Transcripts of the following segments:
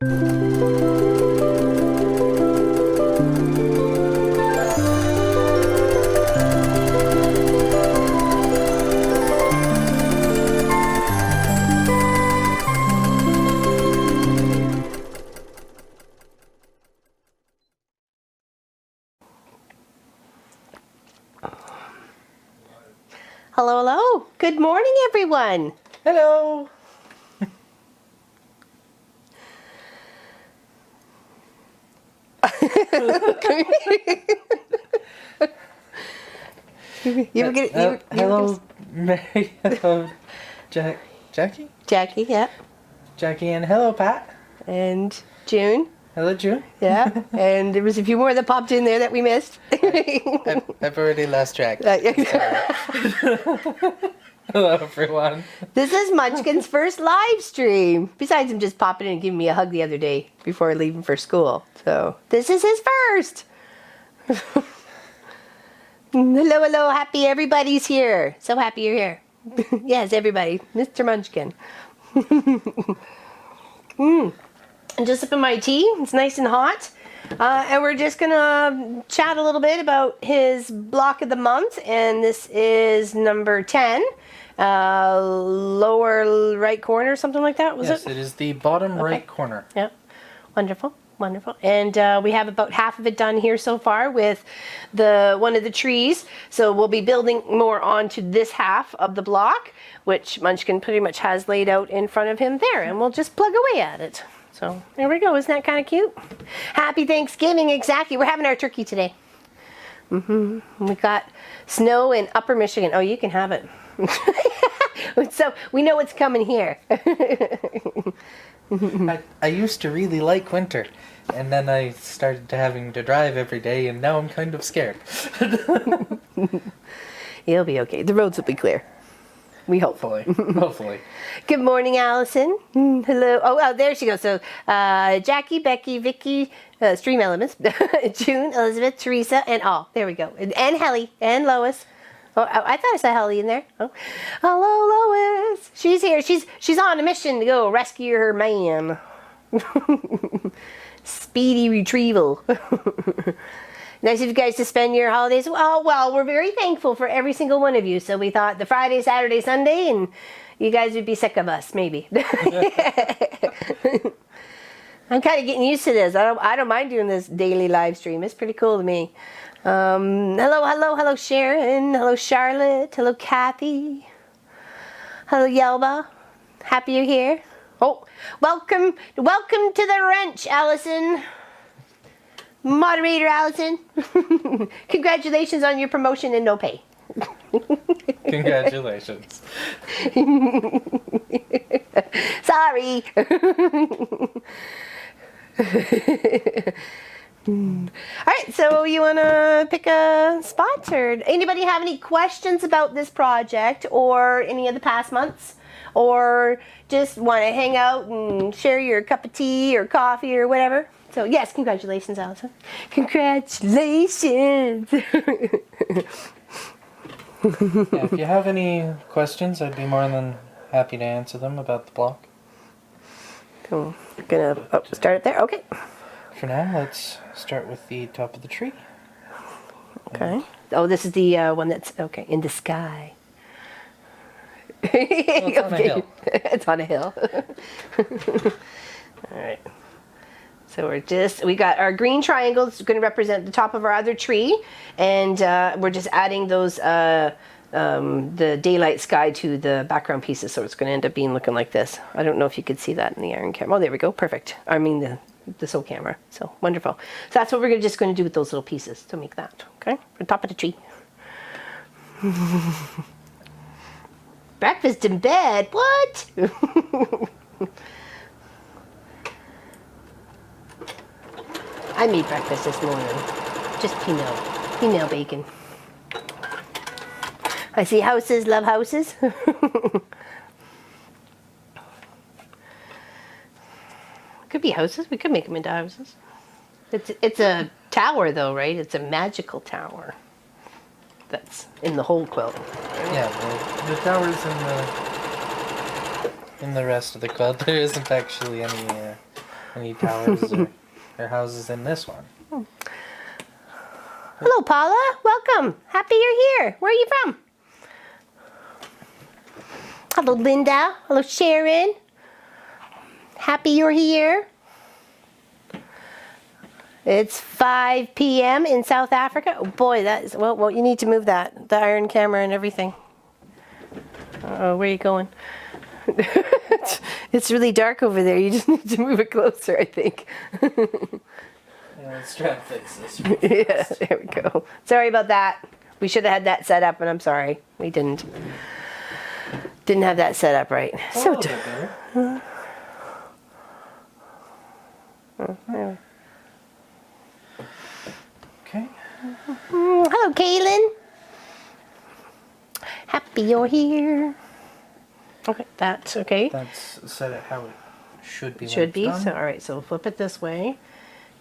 Hello, hello. Good morning, everyone. Hello. Hello, Mary. Hello, Jackie? Jackie, yeah. Jackie, and hello, Pat. And June. Hello, June. Yeah. And there was a few more that popped in there that we missed. I've already lost track. Hello, everyone. This is Munchkin's first live stream. Besides him just popping in and giving me a hug the other day before leaving for school. So this is his first. Hello, hello. Happy everybody's here. So happy you're here. Yes, everybody. Mr. Munchkin. And just sipping my tea. It's nice and hot. And we're just going to chat a little bit about his block of the month. And this is number 10. Lower right corner, something like that, was it? Yes, it is the bottom right corner. Yeah. Wonderful. Wonderful. And we have about half of it done here so far with one of the trees. So we'll be building more onto this half of the block, which Munchkin pretty much has laid out in front of him there. And we'll just plug away at it. So there we go. Isn't that kind of cute? Happy Thanksgiving. Exactly. We're having our turkey today. We got snow in Upper Michigan. Oh, you can have it. So we know what's coming here. I used to really like winter, and then I started having to drive every day, and now I'm kind of scared. You'll be okay. The roads will be clear. We hope. Hopefully. Good morning, Allison. Hello. Oh, there she goes. So Jackie, Becky, Vicky, Stream Elements, June, Elizabeth, Teresa, and there we go. And Helly, and Lois. Oh, I thought I saw Helly in there. Oh, hello, Lois. She's here. She's on a mission to go rescue her man. Speedy retrieval. Nice of you guys to spend your holidays. Oh, well, we're very thankful for every single one of you. So we thought the Friday, Saturday, Sunday, and you guys would be sick of us, maybe. I'm kind of getting used to this. I don't mind doing this daily live stream. It's pretty cool to me. Hello, Sharon. Hello, Charlotte. Hello, Kathy. Hello, Yelba. Happy you're here. Oh, welcome to the wrench, Allison. Moderator Allison. Congratulations on your promotion and no pay. Congratulations. Sorry. All right, so you want to pick a spot, or anybody have any questions about this project or any of the past months, or just want to hang out and share your cup of tea or coffee or whatever? So yes, congratulations, Allison. Congratulations. If you have any questions, I'd be more than happy to answer them about the block. Cool. Gonna start it there. Okay. For now, let's start with the top of the tree. Okay. Oh, this is the one that's in the sky. Well, it's on a hill. It's on a hill. All right. So we got our green triangles going to represent the top of our other tree, and we're just adding those the daylight sky to the background pieces, so it's going to end up being looking like this. I don't know if you could see that in the iron camera. Oh, there we go. Perfect. I mean the soul camera. So wonderful. So that's what we're just going to do with those little pieces to make that. Okay, for the top of the tree. Breakfast in bed. What? I made breakfast this morning. Just peanut bacon. I see houses, love houses. Could be houses. We could make them into houses. It's a tower, though, right? It's a magical tower that's in the whole quilt. Yeah, the tower's in the rest of the quilt. There isn't actually any any towers or houses in this one. Hello, Paula. Welcome. Happy you're here. Where are you from? Hello, Linda. Hello, Sharon. Happy you're here. It's 5 p.m. in South Africa. Oh boy, that is, well, you need to move that, the iron camera and everything. Oh, where are you going? It's really dark over there. You just need to move it closer, I think. Yeah, let's try and fix this. Yeah, there we go. Sorry about that. We should have had that set up, and I'm sorry. We didn't. Didn't have that set up right. So better. Anyway. Okay. Hello, Kaylin. Happy you're here. Okay, that's okay. That's set it how it should be. Should be. Done. So, all right, so flip it this way.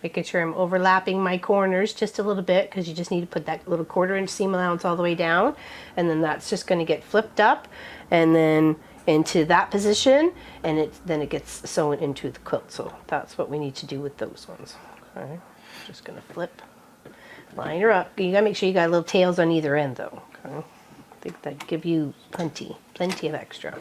Making sure I'm overlapping my corners just a little bit because you just need to put that little 1/4 inch seam allowance all the way down. And then that's just going to get flipped up and then into that position. And then it gets sewn into the quilt. So that's what we need to do with those ones. Okay, just going to flip. Line her up. You got to make sure you got little tails on either end though. Okay. I think that give you plenty of extra.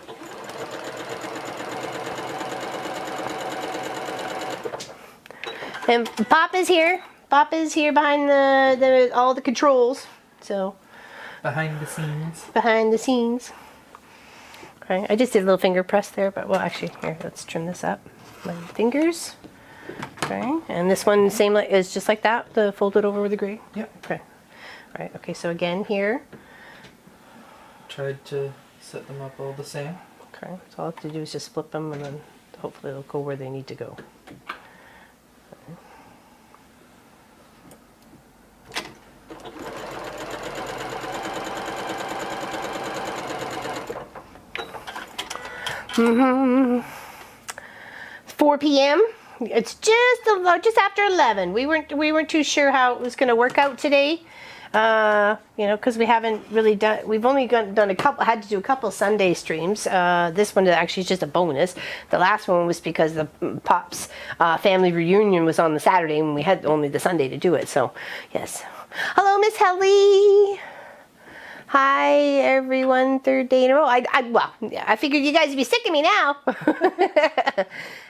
And Papa's here. Papa's here behind all the controls. So Behind the scenes. behind the scenes. Okay, I just did a little finger press there, but well, actually, here, let's trim this up. My fingers. Okay, and this one same is just like that. The folded over with the gray. Yep. Okay. All right. Okay. So again here. Tried to set them up all the same. Okay. So all I have to do is just flip them, and then hopefully they'll go where they need to go. Mm-hmm. 4 p.m. It's just after 11. We weren't too sure how it was going to work out today. You know, because we haven't really done. We've only done a couple. Had to do a couple Sunday streams. This one actually is just a bonus. The last one was because the Pops family reunion was on the Saturday, and we had only the Sunday to do it. So, yes. Hello, Miss Helly. Hi, everyone. 3rd day in a row. I figured you guys would be sick of me now.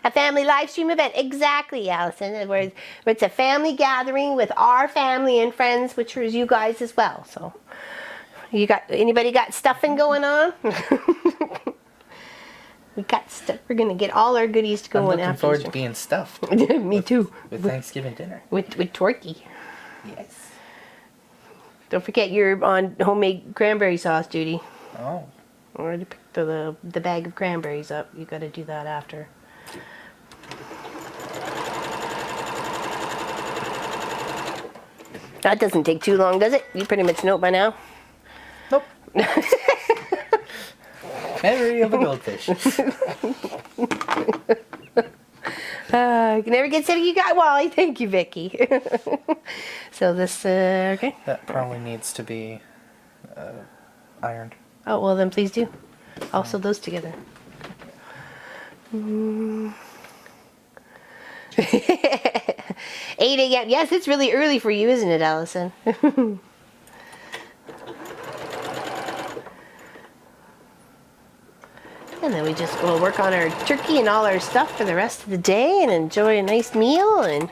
A family live stream event. Exactly, Allison. Where it's a family gathering with our family and friends, which is you guys as well. So, anybody got stuffing going on? We got stuff. We're gonna get all our goodies going. I'm looking forward to being stuffed. Me too. With Thanksgiving dinner. With turkey. Yes. Don't forget you're on homemade cranberry sauce duty. Oh. I already picked the bag of cranberries up. You got to do that after. That doesn't take too long, does it? You pretty much know it by now. Nope. Memory of a goldfish. You can never get sick. You got Wally. Thank you, Vicky. So this, okay. That probably needs to be ironed. Oh, well then please do. I'll sew those together. 8 a.m. Yes, it's really early for you, isn't it, Allison? And then we'll work on our turkey and all our stuff for the rest of the day and enjoy a nice meal and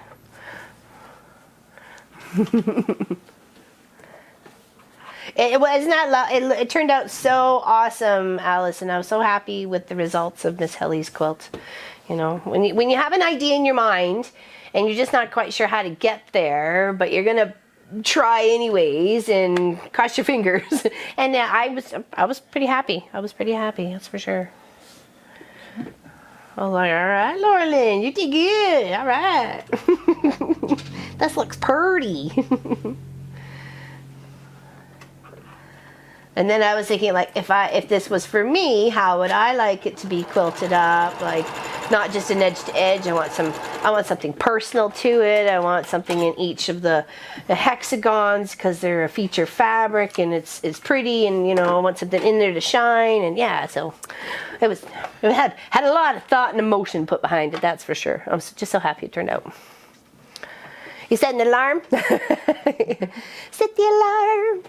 it turned out so awesome, Allison. I was so happy with the results of Miss Helly's quilt. You know, when you have an idea in your mind and you're just not quite sure how to get there, but you're gonna try anyways and cross your fingers. And I was pretty happy. I was pretty happy, that's for sure. I was like, all right, Laurelyn, you did good. All right. This looks pretty. And then I was thinking, like, if this was for me, how would I like it to be quilted up? Like, not just an edge to edge. I want something personal to it. I want something in each of the hexagons because they're a feature fabric and it's pretty, and you know, I want something in there to shine. And yeah, so it had a lot of thought and emotion put behind it, that's for sure. I'm just so happy it turned out. You set an alarm? Set the alarm.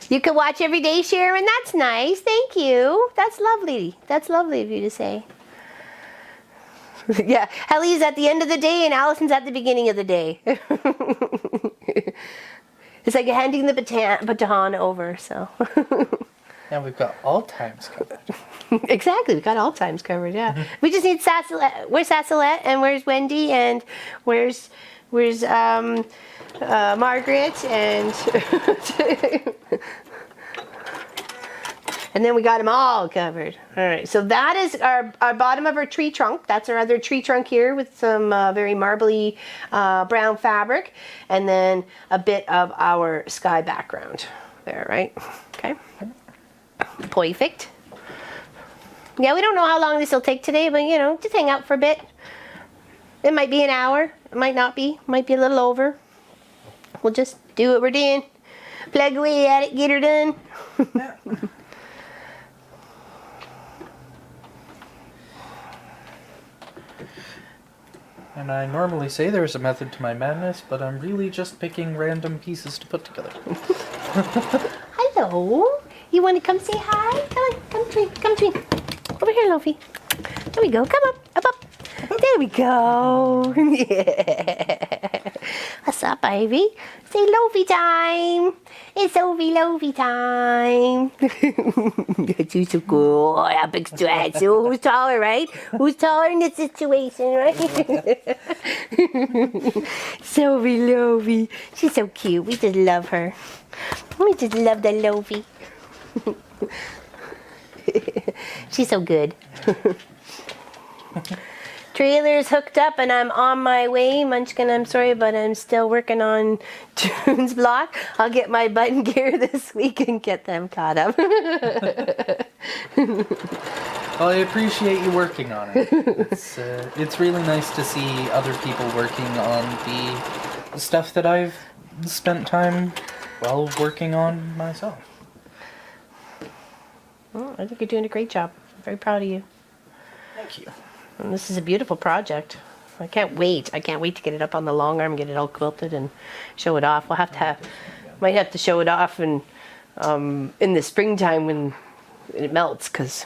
You can watch every day, Sharon. That's nice. Thank you. That's lovely. That's lovely of you to say. Yeah, Helly's at the end of the day and Allison's at the beginning of the day. It's like handing the baton over, so. Now we've got all times covered. Exactly, we got all times covered, yeah. Mm-hmm. We just need Sassalette. Where's Sassalette and where's Wendy and where's Margaret and and then we got them all covered. All right, so that is our bottom of our tree trunk. That's our other tree trunk here with some very marbly brown fabric, and then a bit of our sky background there, right? Okay. Perfect. Yeah, we don't know how long this will take today, but you know, just hang out for a bit. It might be an hour. It might not be. Might be a little over. We'll just do what we're doing. Plug away at it, get her done. Yeah. And I normally say there's a method to my madness, but I'm really just picking random pieces to put together. Hello. You want to come say hi? Come on, come to me, come to me. Over here, Lofi. There we go. Come up, up. There we go. Yeah. What's up, baby? Say Lofi time. It's Lofi time. You're so cool. Oh, that big stretch. So who's taller, right? Who's taller in this situation, right? Sophie Lofi. She's so cute. We just love her. We just love the Lofi. She's so good. Trailer's hooked up and I'm on my way. Munchkin, I'm sorry, but I'm still working on June's block. I'll get my button gear this week and get them caught up. Well, I appreciate you working on it. It's really nice to see other people working on the stuff that I've spent time, well, working on myself. Well, I think you're doing a great job. I'm very proud of you. Thank you. And this is a beautiful project. I can't wait. I can't wait to get it up on the long arm, get it all quilted and show it off. We'll might have to show it off in the springtime when it melts, because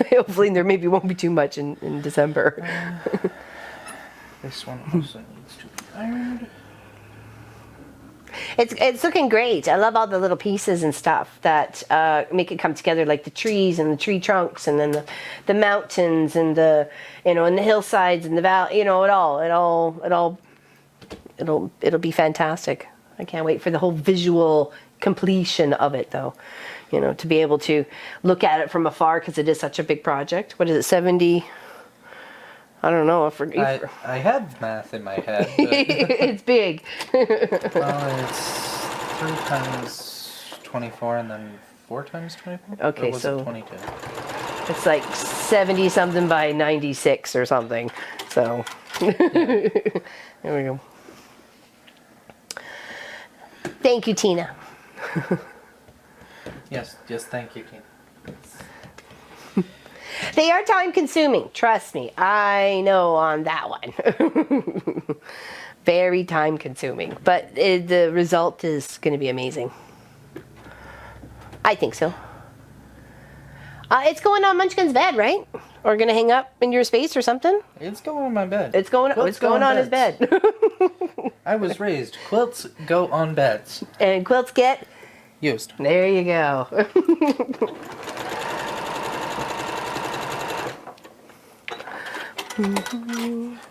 hopefully there maybe won't be too much in December. This one also needs to be ironed. It's looking great. I love all the little pieces and stuff that make it come together, like the trees and the tree trunks, and then the mountains and the and the hillsides and the valley. It'll be fantastic. I can't wait for the whole visual completion of it, though. To be able to look at it from afar, because it is such a big project. What is it, 70? I don't know. I had math in my head. But it's big. well, it's 3 times 24 and then 4 times 24? Okay, or was so it 22? It's like 70 something by 96 or something. So there we go. Thank you, Tina. Yes, thank you, Tina. They are time consuming, trust me. I know on that one. Very time consuming, but the result is going to be amazing. I think so. It's going on Munchkin's bed, right? Or going to hang up in your space or something? It's going on my bed. It's going on his bed. I was raised. Quilts go on beds. And quilts get used. There you go.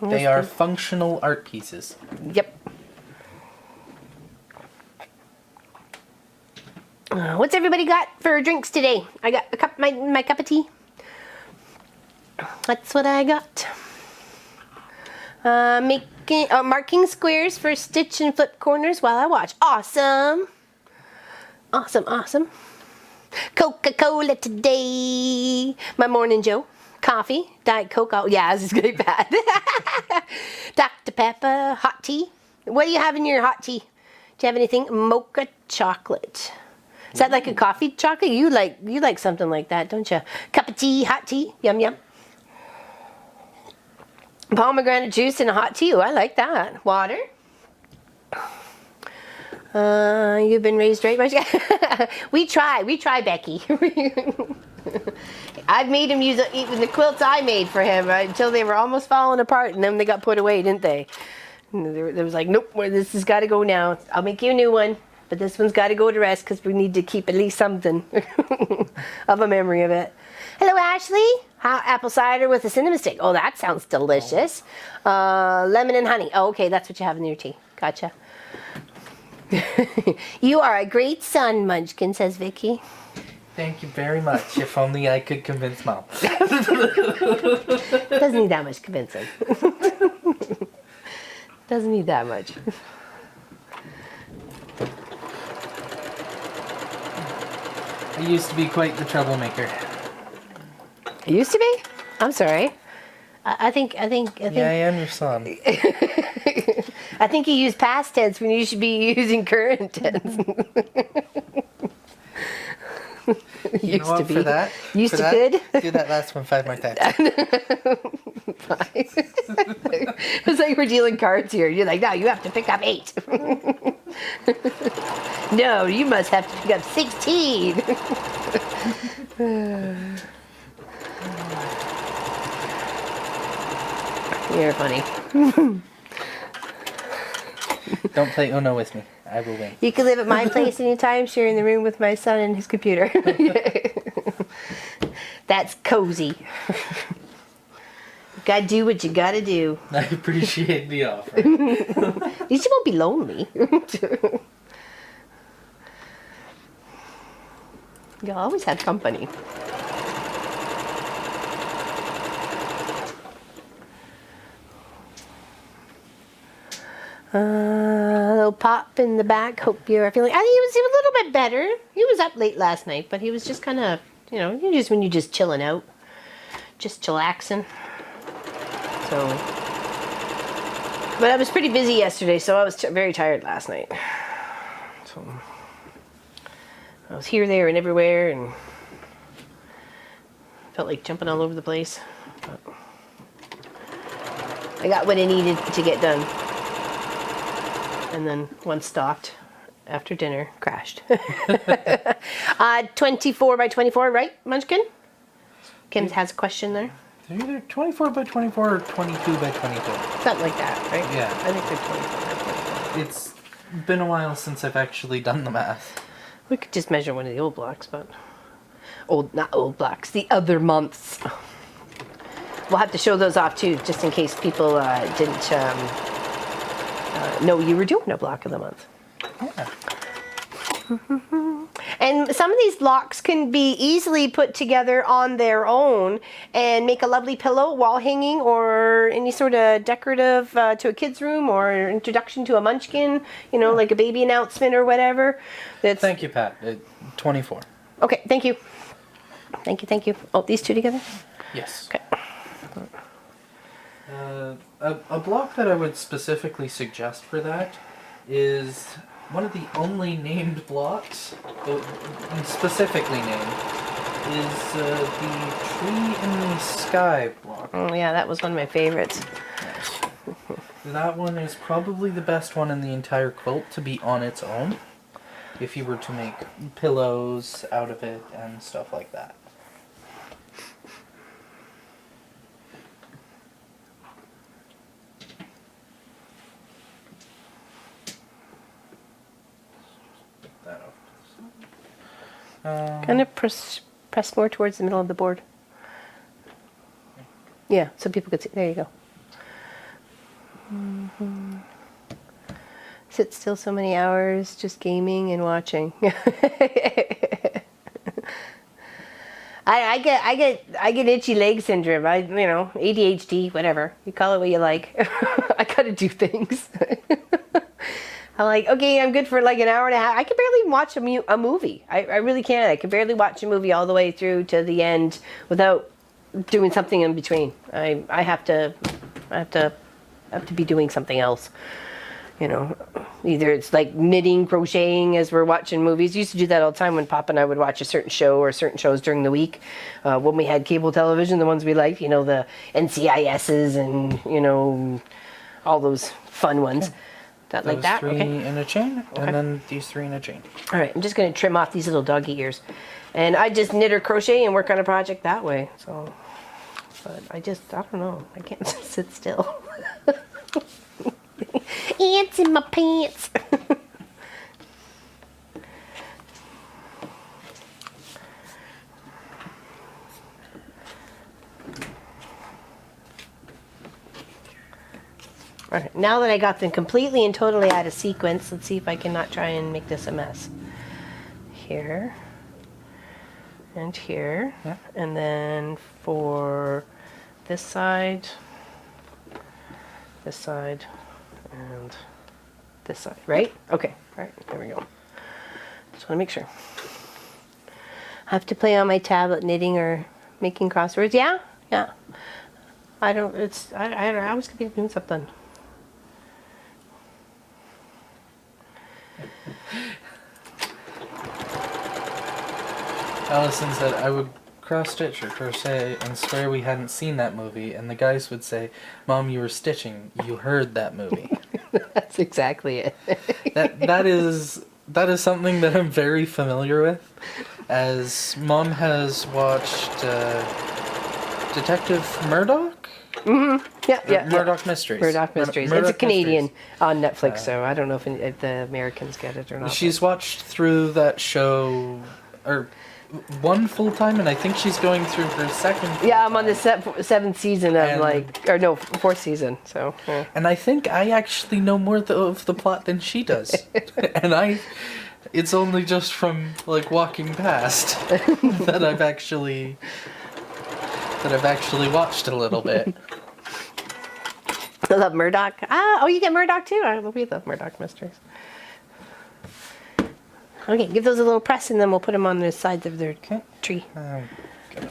They are functional art pieces. Yep. What's everybody got for drinks today? I got my cup of tea. That's what I got. Marking squares for stitch and flip corners while I watch. Awesome. Awesome. Coca-Cola today. My morning Joe. Coffee, Diet Coke. Oh, yeah, this is going to be bad. Dr. Pepper, hot tea. What do you have in your hot tea? Do you have anything? Mocha chocolate. Is that like a coffee chocolate? You like something like that, don't you? Cup of tea, hot tea. Yum, yum. Pomegranate juice and a hot tea. Oh, I like that. Water. You've been raised right, we try, Becky. I've made him use even the quilts I made for him until they were almost falling apart, and then they got put away, didn't they? And there was like, nope, this has got to go now. I'll make you a new one, but this one's got to go to rest because we need to keep at least something of a memory of it. Hello, Ashley. Apple cider with a cinnamon stick. Oh, that sounds delicious. Lemon and honey. Oh, okay, that's what you have in your tea. Gotcha. You are a great son, Munchkin, says Vicky. Thank you very much. If only I could convince Mom. Doesn't need that much convincing. Doesn't need that much. I used to be quite the troublemaker. You used to be? I'm sorry. I think. Yeah, I am your son. I think you use past tense when you should be using current tense. You know what, for that? Used for to that, could. Do that last one 5 more times. It's like we're dealing cards here. You're like, no, you have to pick up 8. No, you must have to pick up 16. You're funny. Don't play Uno with me. I will win. You can live at my place anytime, sharing the room with my son and his computer. That's cozy. Gotta do what you gotta do. I appreciate the offer. At least you won't be lonely. You'll always have company. Little pop in the back. Hope you're feeling. I think he was a little bit better. He was up late last night, but he was just kind of, just when you're just chilling out, just chillaxing. So, but I was pretty busy yesterday, so I was very tired last night. So I was here, there, and everywhere, and felt like jumping all over the place. But I got what I needed to get done. And then once stopped after dinner, crashed. 24 by 24, right, Munchkin? Kim has a question there. They're either 24 by 24 or 22 by 22. Something like that, right? Yeah. I think they're 24 by 24. It's been a while since I've actually done the math. We could just measure one of the old blocks, but... Not old blocks, the other months. We'll have to show those off too, just in case people didn't know you were doing a block of the month. Yeah. And some of these blocks can be easily put together on their own and make a lovely pillow, wall hanging, or any sort of decorative to a kid's room, or introduction to a Munchkin, like a baby announcement or whatever. Thank you, Pat. 24. Okay, thank you. Thank you. Oh, these two together? Yes. Okay. A block that I would specifically suggest for that is one of the only named blocks, specifically named, is the Tree in the Sky block. Oh yeah, that was one of my favorites. Yes. That one is probably the best one in the entire quilt to be on its own, if you were to make pillows out of it and stuff like that. Kind of press more towards the middle of the board. Yeah, so people could see. There you go. Mm-hmm. Sit still so many hours, just gaming and watching. I get itchy leg syndrome. ADHD, whatever you call it, what you like. I gotta do things. I'm like, okay, I'm good for like an hour and a half. I can barely watch a movie. I really can't. I can barely watch a movie all the way through to the end without doing something in between. I have to be doing something else. You know, either it's like knitting, crocheting as we're watching movies. Used to do that all the time when Pop and I would watch a certain show or certain shows during the week. When we had cable television, the ones we liked, you know, the NCISs and, you know, all those fun ones. Okay. That like that? Three Okay. in a chain, Okay. and then these 3 in a chain. All right, I'm just going to trim off these little doggy ears. And I just knit or crochet and work on a project that way. So, but I don't know. I can't sit still. Ants in my pants. All right, now that I got them completely and totally out of sequence, let's see if I cannot try and make this a mess. Here and here, Yeah. and then for this side, and this side, right? Okay, all right, there we go. Just want to make sure. I have to play on my tablet knitting or making crosswords. Yeah, yeah. I always could be doing something. Allison said I would cross stitch or crochet and swear we hadn't seen that movie, and the guys would say, "Mom, you were stitching. You heard that movie." That's exactly it. that is something that I'm very familiar with, as Mom has watched Detective Murdoch. Yeah. Murdoch Mysteries. Murdoch Mysteries. Murdoch It's a Canadian Mysteries. on Netflix, so I don't know if the Americans get it or not. She's watched through that show, or one full time, and I think she's going through her second. Yeah, I'm on the seventh season of And- fourth season. So yeah. And I think I actually know more of the plot than she does. And it's only just from like walking past that I've actually watched a little bit. I love Murdoch. Oh, you get Murdoch too. We love Murdoch Mysteries. Okay, give those a little press, and then we'll put them on the sides of their tree.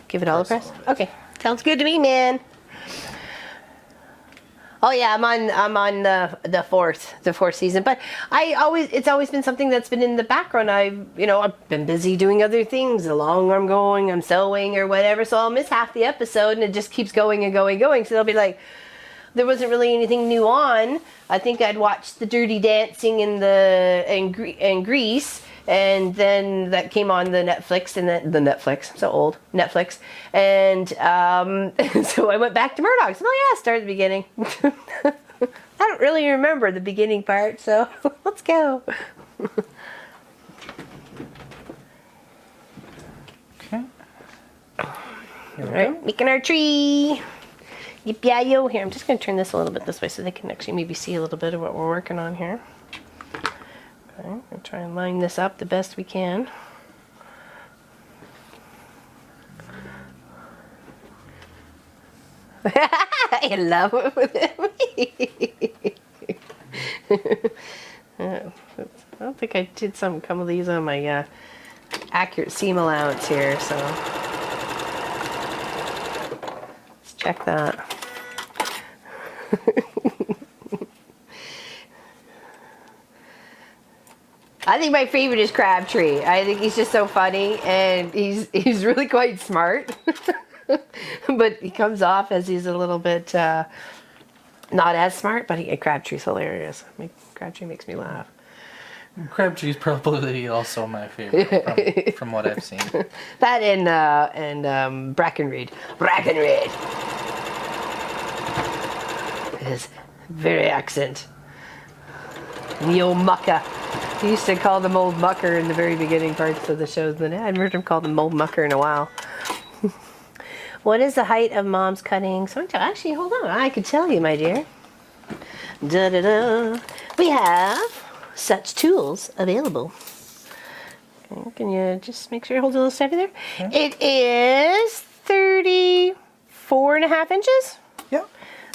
Give it all a press. Okay, sounds good to me, man. Oh yeah, I'm on the fourth season, but it's always been something that's been in the background. I've been busy doing other things. Along I'm going, I'm sewing or whatever, so I'll miss half the episode, and it just keeps going and going and going. So they'll be like, there wasn't really anything new on. I think I'd watched the Dirty Dancing in Greece, and then that came on the Netflix, and the Netflix, so old Netflix, and so I went back to Murdoch. So start at the beginning. I don't really remember the beginning part, so let's go. Okay. All right, making our tree. Yippee-yi-yo. Here, I'm just going to turn this a little bit this way so they can actually maybe see a little bit of what we're working on here. Okay, we'll try and line this up the best we can. I love it with it. I don't think I did some of these on my accurate seam allowance here, so let's check that. I think my favorite is Crabtree. I think he's just so funny, and he's really quite smart. But he comes off as he's a little bit not as smart, but Crabtree's hilarious. Crabtree makes me laugh. Crabtree's probably also my favorite from what I've seen. That and Brackenreed. Brackenreed. His very accent. The old mucker. He used to call them old mucker in the very beginning parts of the shows. Then I haven't heard him call them old mucker in a while. What is the height of Mom's cutting? Actually, hold on. I could tell you, my dear. Da-da-da. We have such tools available. Okay, can you just make sure you hold it a little steady there? Yeah. It is 34 and a half inches. Yeah.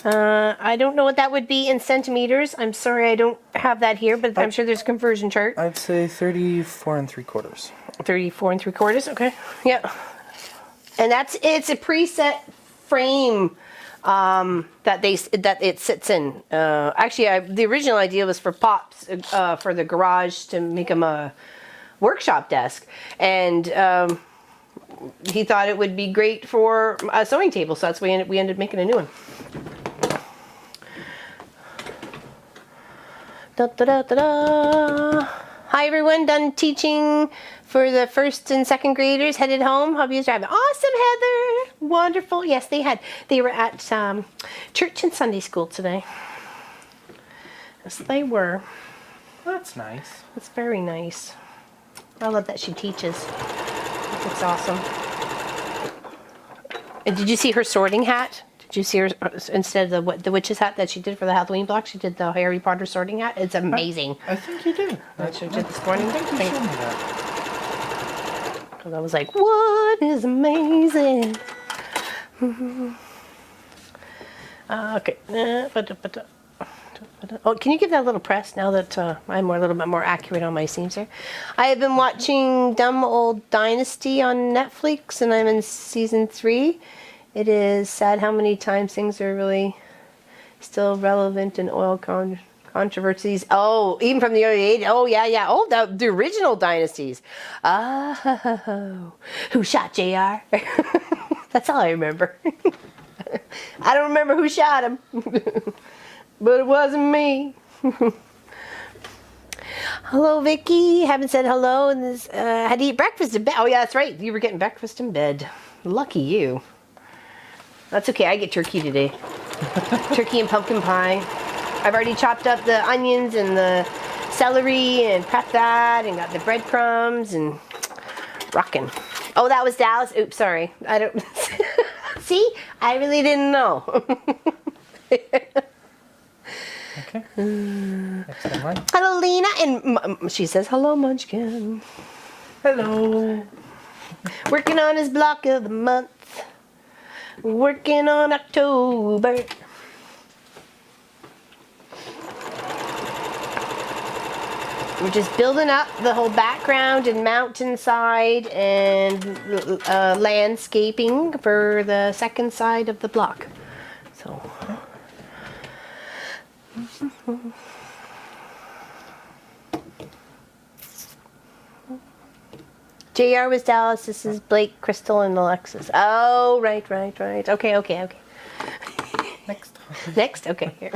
I don't know what that would be in centimeters. I'm sorry, I don't have that here, but I'm sure there's a conversion chart. I'd say 34 3/4. 34 3/4. Okay. Yeah. And it's a preset frame that it sits in. Actually, the original idea was for Pops for the garage to make him a workshop desk, and he thought it would be great for a sewing table. So that's why we ended up making a new one. Da, da, da, da, da. Hi everyone, done teaching for the first and second graders, headed home. Hope you driving. Awesome, Heather. Wonderful. Yes, they were at church and Sunday school today. Yes, they were. That's nice. It's very nice. I love that she teaches. I think it's awesome. And did you see her sorting hat? Did you see her, instead of the witch's hat that she did for the Halloween block, she did the Harry Potter sorting hat? It's amazing. I think you did. That's what I did this morning. I think you showed me that. Because I was like, what is amazing? Okay. Oh, can you give that a little press now that I'm a little bit more accurate on my seams here? I have been watching Dumb Old Dynasty on Netflix, and I'm in season 3. It is sad how many times things are really still relevant in oil controversies. Oh, even from the early 80s. Oh, yeah. Oh, the original dynasties. Oh, who shot JR? That's all I remember. I don't remember who shot him. But it wasn't me. Hello, Vicky. Haven't said hello. And had to eat breakfast in bed. Oh, yeah, that's right. You were getting breakfast in bed. Lucky you. That's okay. I get turkey today. Turkey and pumpkin pie. I've already chopped up the onions and the celery and prepped that and got the breadcrumbs and rocking. Oh, that was Dallas. Oops, sorry. I don't... See? I really didn't know. Okay. Next in line. Hello, Lena. And she says, hello, Munchkin. Hello. Working on his block of the month. Working on October. We're just building up the whole background and mountainside and landscaping for the second side of the block. So... JR was Dallas, this is Blake, Crystal, and Alexis. Oh, right. Okay. Next? Okay, here.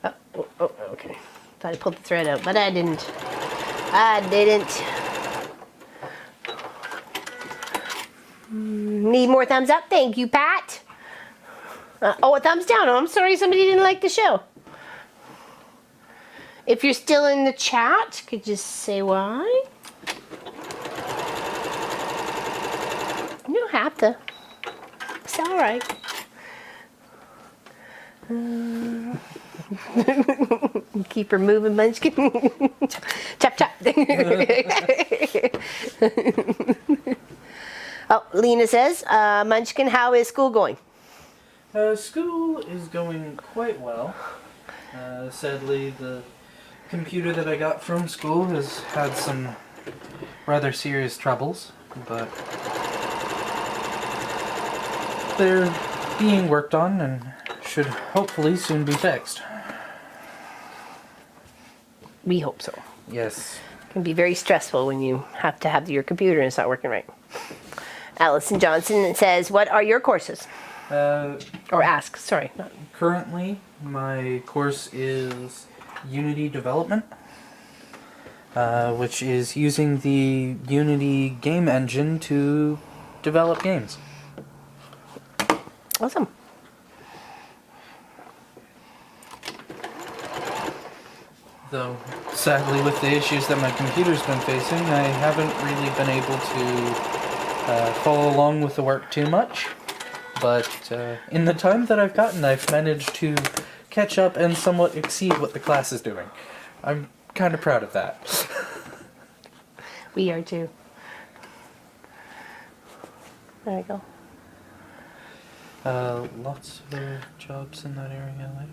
Oh, okay. Thought I pulled the thread out, but I didn't. Need more thumbs up? Thank you, Pat. Oh, a thumbs down. Oh, I'm sorry somebody didn't like the show. If you're still in the chat, could you say why? You don't have to. It's all right. Keep her moving, Munchkin. Chop, chop. Oh, Lena says, Munchkin, how is school going? School is going quite well. Sadly, the computer that I got from school has had some rather serious troubles, but they're being worked on and should hopefully soon be fixed. We hope so. Yes. It can be very stressful when you have to have your computer and it's not working right. Allison Johnson says, what are your courses? Or ask, sorry. Currently, my course is Unity Development, which is using the Unity game engine to develop games. Awesome. Though, sadly, with the issues that my computer's been facing, I haven't really been able to follow along with the work too much. But in the time that I've gotten, I've managed to catch up and somewhat exceed what the class is doing. I'm kind of proud of that. We are too. There we go. Lots of jobs in that area.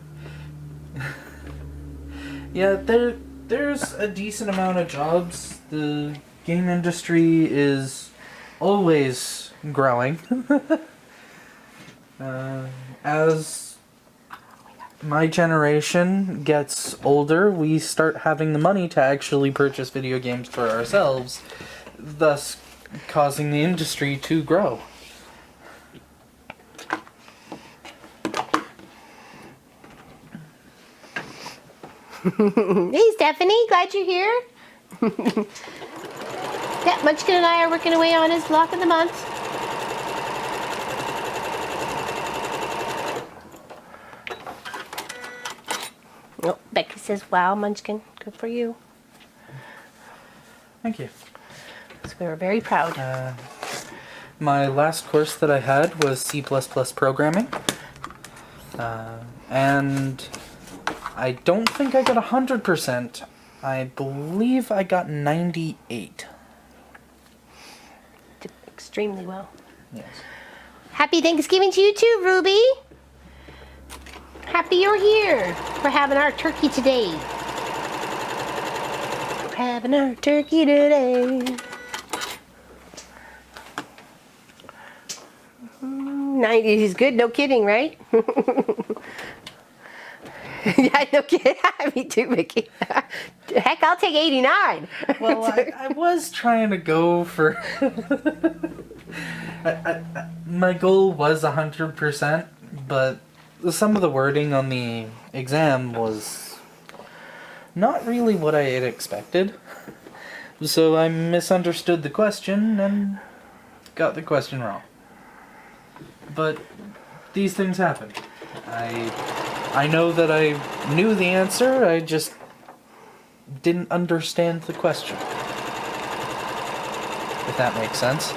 Yeah, there's a decent amount of jobs. The game industry is always growing. As my generation gets older, we start having the money to actually purchase video games for ourselves, thus causing the industry to grow. Hey, Stephanie, glad you're here. Yeah, Munchkin and I are working away on his block of the month. Oh, Becky says, wow, Munchkin, good for you. Thank you. So we were very proud. My last course that I had was C++ programming. And I don't think I got 100%. I believe I got 98. Did extremely well. Yes. Happy Thanksgiving to you too, Ruby. Happy you're here. We're having our turkey today. We're having our turkey today. 90 is good, no kidding, right? Yeah, no kidding. Me too, Mickey. Heck, I'll take 89. Well, I was trying to go for... my goal was 100%, but some of the wording on the exam was not really what I had expected. So I misunderstood the question and got the question wrong. But these things happen. I know that I knew the answer, I just didn't understand the question. If that makes sense.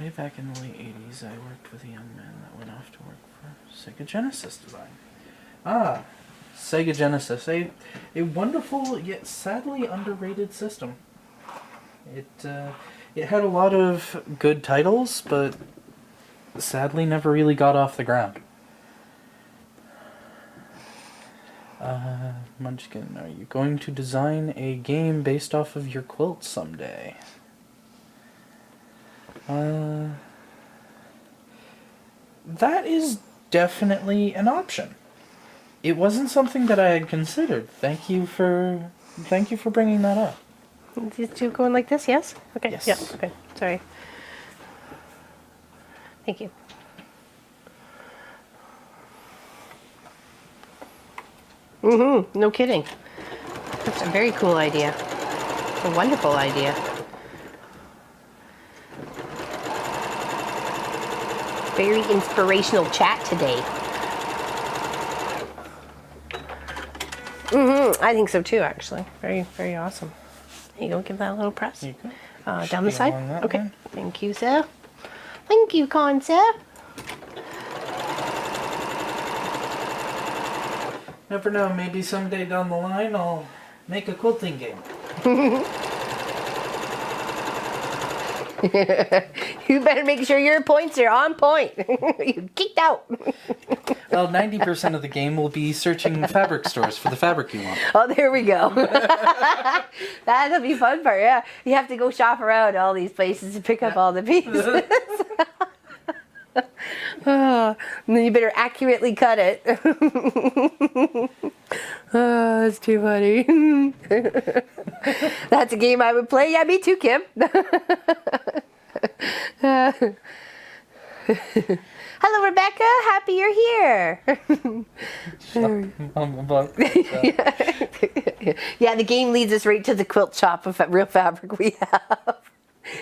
Way back in the late 80s, I worked with a young man that went off to work for Sega Genesis Design. Ah, Sega Genesis, a wonderful yet sadly underrated system. It had a lot of good titles, but sadly never really got off the ground. Munchkin, are you going to design a game based off of your quilt someday? That is definitely an option. It wasn't something that I had considered. Thank you for bringing that up. These two going like this, yes? Okay, Yes. yeah, okay, sorry. Thank you. Mm-hmm, no kidding. That's a very cool idea. A wonderful idea. Very inspirational chat today. Mm-hmm, I think so too, actually. Very, very awesome. There you go, give that a little press. You go. Down the Be side? along that Okay. line. Thank you, sir. Thank you, kind sir. Never know, maybe someday down the line I'll make a quilting game. You better make sure your points are on point. You kicked out. Well, 90% of the game will be searching fabric stores for the fabric you want. Oh, there we go. That'll be fun part, yeah. You have to go shop around all these places to pick up all the pieces. Oh, and then you better accurately cut it. Oh, that's too funny. That's a game I would play. Yeah, me too, Kim. Hello, Rebecca. Happy you're here. Yeah, the game leads us right to the quilt shop of real fabric we have.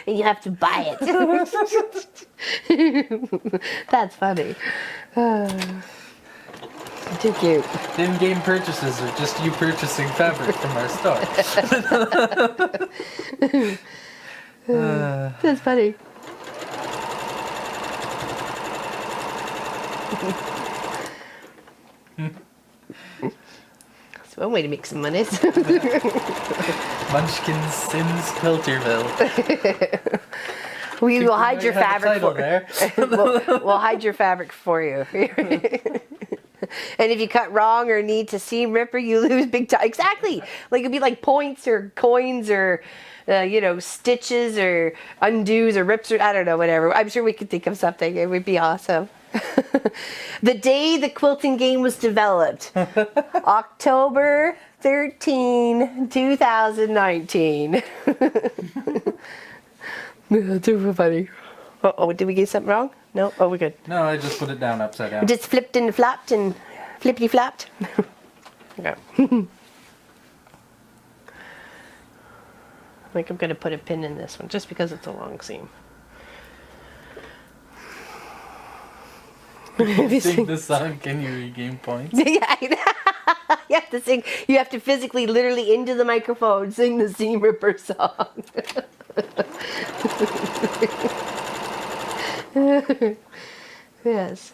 And you have to buy it. That's funny. Too cute. In-game purchases are just you purchasing fabric from our store. That's funny. That's one way to make some money. Munchkin Sims Quilterville. We will hide your have a fabric title for there. we'll hide your fabric for you. And if you cut wrong or need to seam ripper, you lose big time. Exactly. Like it'd be like points or coins or, stitches or undos or rips or I don't know, whatever. I'm sure we could think of something. It would be awesome. The day the quilting game was developed, October 13, 2019. Too funny. Oh, did we get something wrong? No? Oh, we're good. No, I just put it down upside down. Just flipped and flapped and flippity flapped. Okay. I think I'm going to put a pin in this one just because it's a long seam. Sing the song, can you regain points? Yeah, you have to sing. You have to physically, literally into the microphone, sing the seam ripper song. Yes.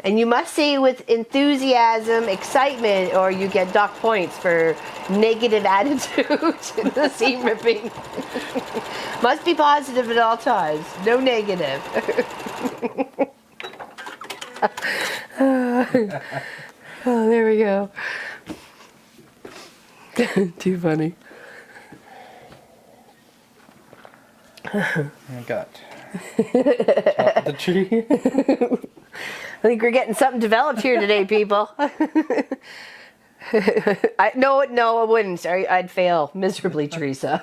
And you must say with enthusiasm, excitement, or you get dock points for negative attitude in the seam ripping. Must be positive at all times. No negative. Oh, there we go. Too funny. I got top of the tree. I think we're getting something developed here today, people. No, I wouldn't. I'd fail miserably, Teresa.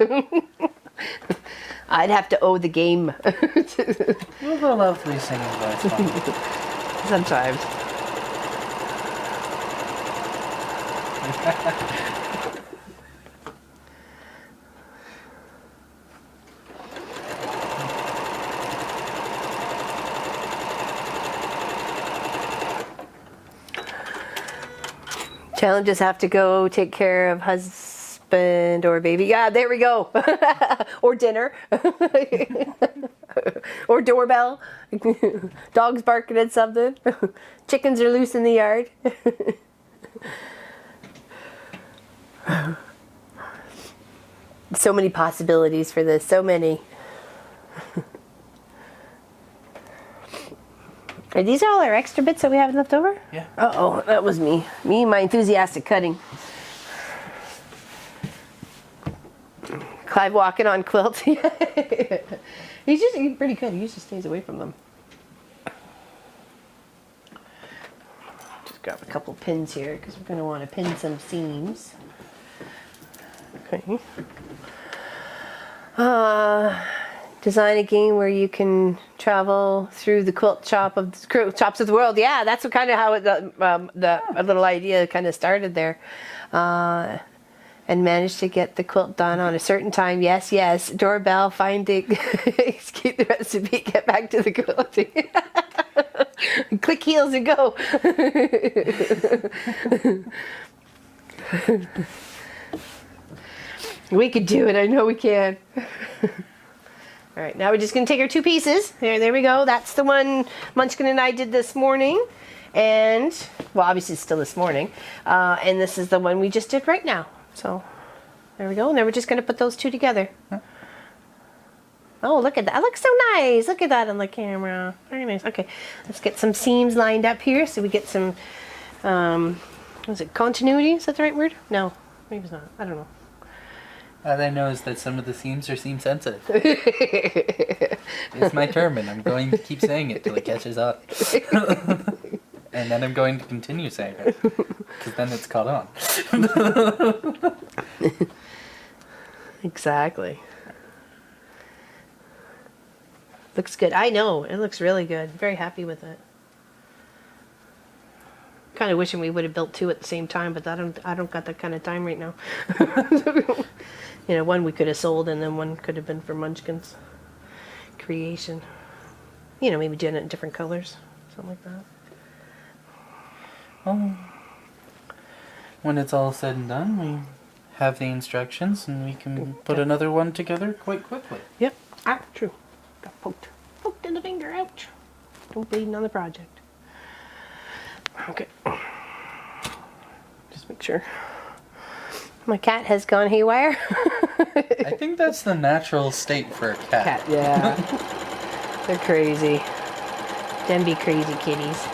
I'd have to owe the game. You have a lovely singing voice, Mom. Sometimes. Challenges have to go take care of husband or baby. Yeah, there we go. Or dinner. Or doorbell. Dogs barking at something. Chickens are loose in the yard. So many possibilities for this. So many. Are these all our extra bits that we have left over? Yeah. Uh-oh, that was me. Me and my enthusiastic cutting. Clive walking on Quilt. He's pretty good. He usually stays away from them. Just grab a couple pins here because we're going to want to pin some seams. Okay. Design a game where you can travel through the quilt chops of the world. Yeah, that's kind of how a little idea kind of started there. And managed to get the quilt done on a certain time. Yes, yes. Doorbell, find it, execute the recipe, get back to the quilting. Click heels and go. We could do it. I know we can. All right, now we're just going to take our two pieces. There we go. That's the one Munchkin and I did this morning. And, well, obviously it's still this morning. And this is the one we just did right now. So, there we go. Now we're just going to put those two together. Huh? Oh, look at that. That looks so nice. Look at that on the camera. Very nice. Okay, let's get some seams lined up here so we get some, was it continuity? Is that the right word? No, maybe it's not. I don't know. All I know is that some of the seams are seam sensitive. It's my term, and I'm going to keep saying it till it catches on. And then I'm going to continue saying it, because then it's caught on. Exactly. Looks good. I know. It looks really good. Very happy with it. Kind of wishing we would have built two at the same time, but I don't got that kind of time right now. One we could have sold, and then one could have been for Munchkin's creation. Maybe doing it in different colors, something like that. Well, when it's all said and done, we have the instructions, and we can put another one together quite quickly. Yep. Ah, true. Got poked in the finger. Ouch. Don't bleeding on the project. Okay. Just make sure. My cat has gone haywire. I think that's the natural state for a cat. Yeah. They're crazy. Them be crazy kitties.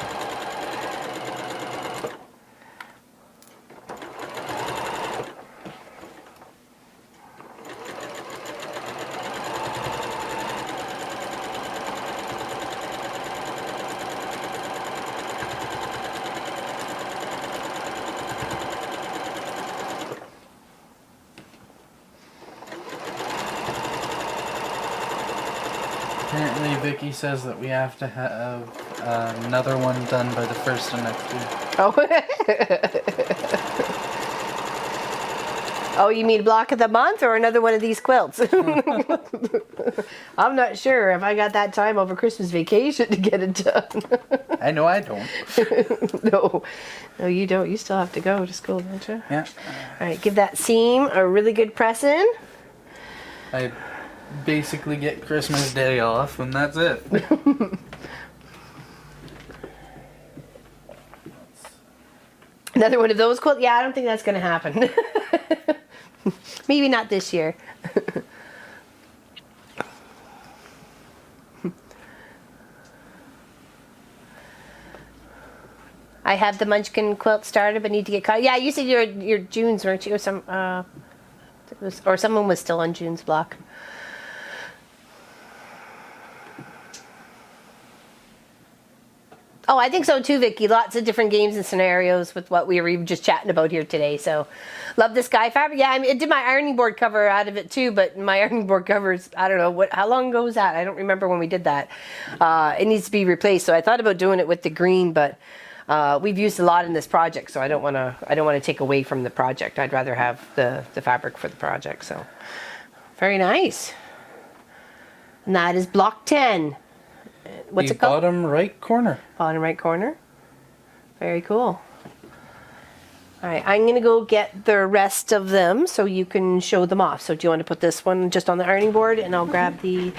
Apparently, Vicky says that we have to have another one done by the 1st of next week. Oh. Oh, you mean block of the month or another one of these quilts? I'm not sure if I got that time over Christmas vacation to get it done. I know I don't. No, you don't. You still have to go to school, don't you? Yeah. All right, give that seam a really good press in. I basically get Christmas Day off, and that's it. Another one of those quilts? Yeah, I don't think that's going to happen. Maybe not this year. I have the Munchkin quilt started, but need to get cut. Yeah, you said your June's, weren't you? Or or someone was still on June's block. Oh, I think so too, Vicky. Lots of different games and scenarios with what we were even just chatting about here today. So, love the sky fabric. Yeah, I mean, it did my ironing board cover out of it too, but my ironing board covers, I don't know, how long ago was that? I don't remember when we did that. It needs to be replaced. So I thought about doing it with the green, but we've used a lot in this project, so I don't want to take away from the project. I'd rather have the fabric for the project. So, very nice. And that is block 10. What's it called? Bottom right corner. Bottom right corner. Very cool. All right, I'm going to go get the rest of them so you can show them off. So do you want to put this one just on the ironing board, and I'll grab the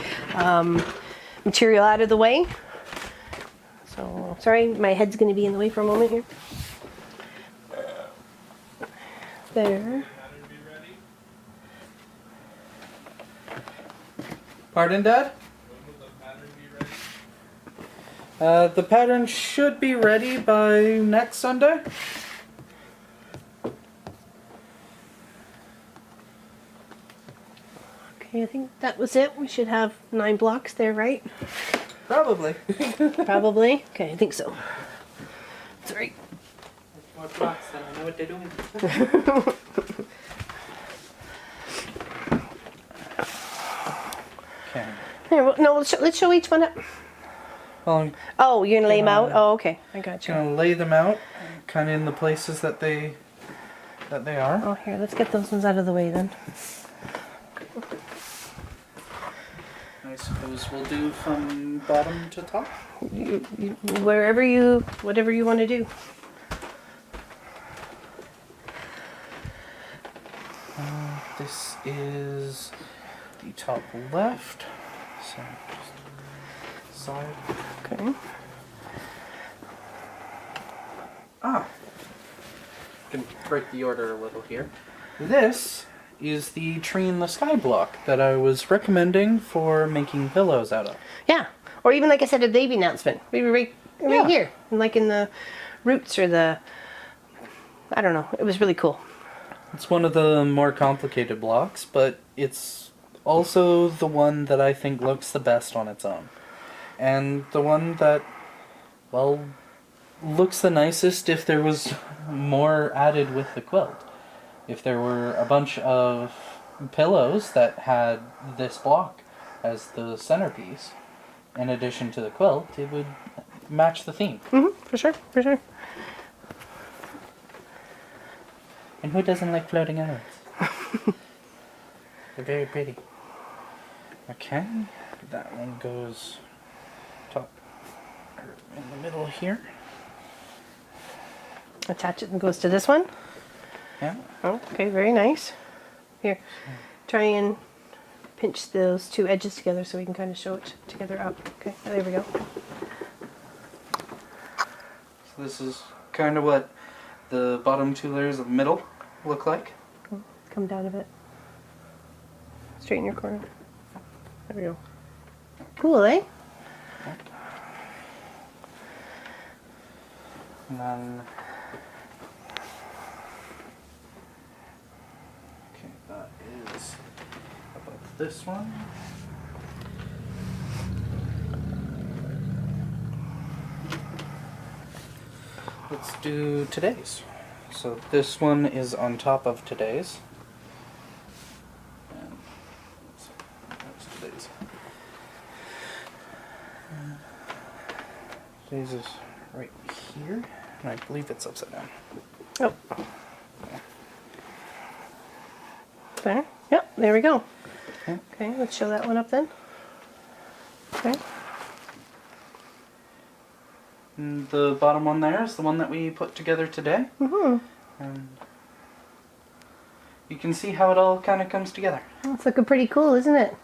material out of the way. So, sorry, my head's going to be in the way for a moment here. There. Pardon, Dad? The pattern should be ready by next Sunday. Okay, I think that was it. We should have 9 blocks there, right? Probably. Probably. Okay, I think so. Sorry. More blocks than I know what they're doing. Okay. Here, well, no, let's show each one up. Well, Oh, you're gonna lay them out? Oh, okay. I got you. I'm gonna lay them out, kind of in the places that they are. Oh, here, let's get those ones out of the way then. I suppose we'll do from bottom to top. Whatever you want to do. This is the top left. So, side. Okay. Can break the order a little here. This is the tree in the sky block that I was recommending for making pillows out of. Yeah. Or even like I said, a baby announcement. Maybe right here. Like in the roots or the, I don't know. It was really cool. It's one of the more complicated blocks, but it's also the one that I think looks the best on its own. And the one that, well, looks the nicest if there was more added with the quilt. If there were a bunch of pillows that had this block as the centerpiece, in addition to the quilt, it would match the theme. For sure, for sure. And who doesn't like floating islands? They're very pretty. Okay, that one goes top in the middle here. Attach it and goes to this one. Yeah. Oh, okay, very nice. Here, try and pinch those 2 edges together so we can kind of show it together up. Okay, there we go. So this is kind of what the bottom 2 layers of middle look like. Come down a bit. Straighten your corner. There we go. Cool, eh? And then, okay, that is about this one. Let's do today's. So this one is on top of today's. And that's today's. Today's is right here, and I believe it's upside down. Oh. There. Yep, there we go. Okay. Okay, let's show that one up then. Okay. And the bottom one there is the one that we put together today. Mm-hmm. And you can see how it all kind of comes together. It's looking pretty cool, isn't it?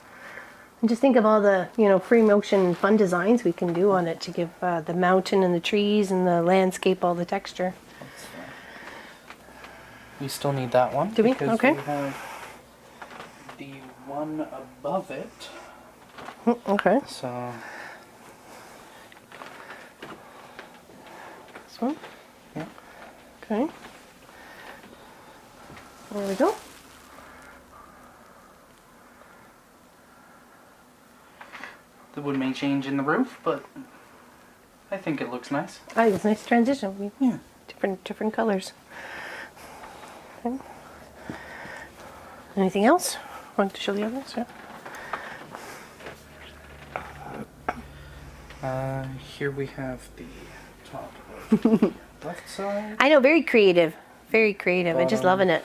And just think of all the, free motion fun designs we can do on it to give the mountain and the trees and the landscape all the texture. We still need that one. Do we? Because Okay. we have the one above it. Okay. So This one. yeah. Okay. There we go. The wood may change in the roof, but I think it looks nice. I think it's a nice transition. Yeah. Different colors. Okay. Anything else? Want to show the others? Yeah. Here we have the top of the left side. I know, very creative. Very creative. I'm just loving it.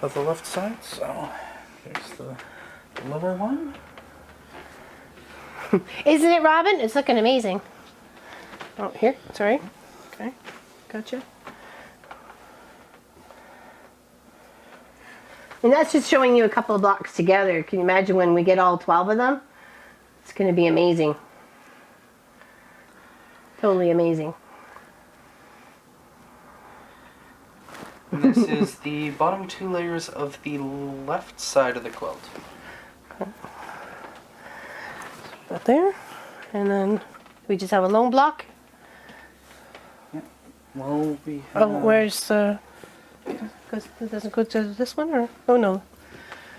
Of the left side, so there's the lower one. Isn't it, Robin? It's looking amazing. Oh, here. Sorry. Okay. Gotcha. And that's just showing you a couple of blocks together. Can you imagine when we get all 12 of them? It's going to be amazing. Totally amazing. And this is the bottom 2 layers of the left side of the quilt. Okay. Right there. And then we just have a lone block. Yeah. Well, we have... Oh, where's the... It doesn't go to this one, or... Oh, no.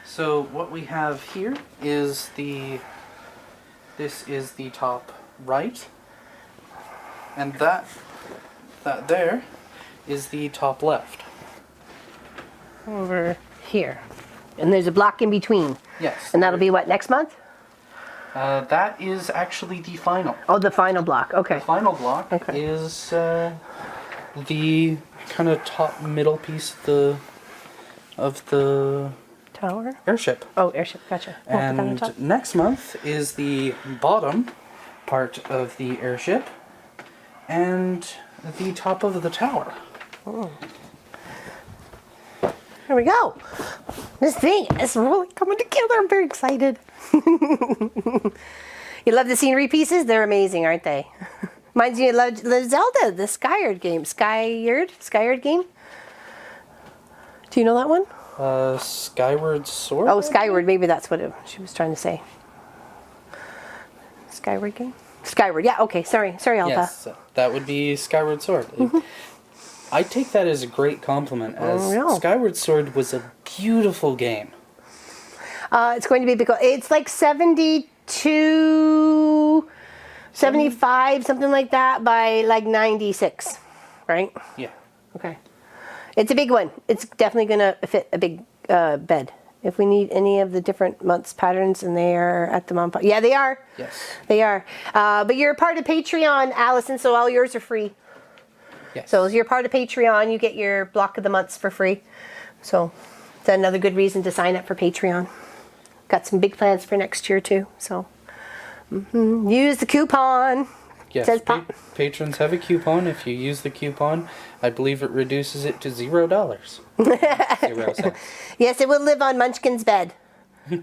So what we have here is this is the top right, and that there is the top left. Over here. And there's a block in between. Yes. And that'll be what, next month? That is actually the final. Oh, the final block. Okay. The final block Okay. is the kind of top middle piece of the Tower? airship. Oh, airship. Gotcha. Oh, put that on top. And next month is the bottom part of the airship and the top of the tower. Oh. Here we go. This thing is really coming together. I'm very excited. You love the scenery pieces? They're amazing, aren't they? Reminds me of the Zelda, the Skyward game. Skyward game? Do you know that one? Skyward Sword? Oh, Skyward. Maybe that's what she was trying to say. Skyward game? Skyward. Yeah, okay. Sorry, Alpha. Yes, that would be Skyward Sword. I take that as a great compliment, as yeah. Skyward Sword was a beautiful game. It's going to be because it's like 72, 75, something like that by like 96, right? Yeah. Okay. It's a big one. It's definitely going to fit a big bed. If we need any of the different months patterns, and they are at the Mom. Yeah, they are. Yes. They are. But you're a part of Patreon, Allison, so all yours are free. Yes. So as you're part of Patreon, you get your block of the months for free. So it's another good reason to sign up for Patreon. Got some big plans for next year too. So use the coupon. Yes, Says pop. patrons have a coupon. If you use the coupon, I believe it reduces it to $0. 0 cents. Yes, it will live on Munchkin's bed.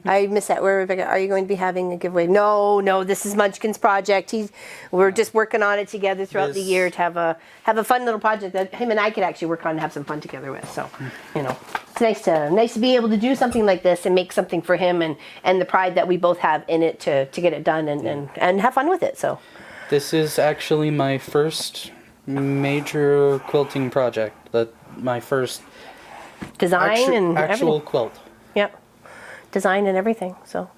I missed that. Are you going to be having a giveaway? No. This is Munchkin's project. We're just working on it together throughout the year to have a fun little project that him and I could actually work on and have some fun together with. So, it's nice to be able to do something like this and make something for him and the pride that we both have in it to get it done and have fun with it. So, this is actually my first major quilting project. My first design and actual everything. quilt. Yep. Design and everything. So,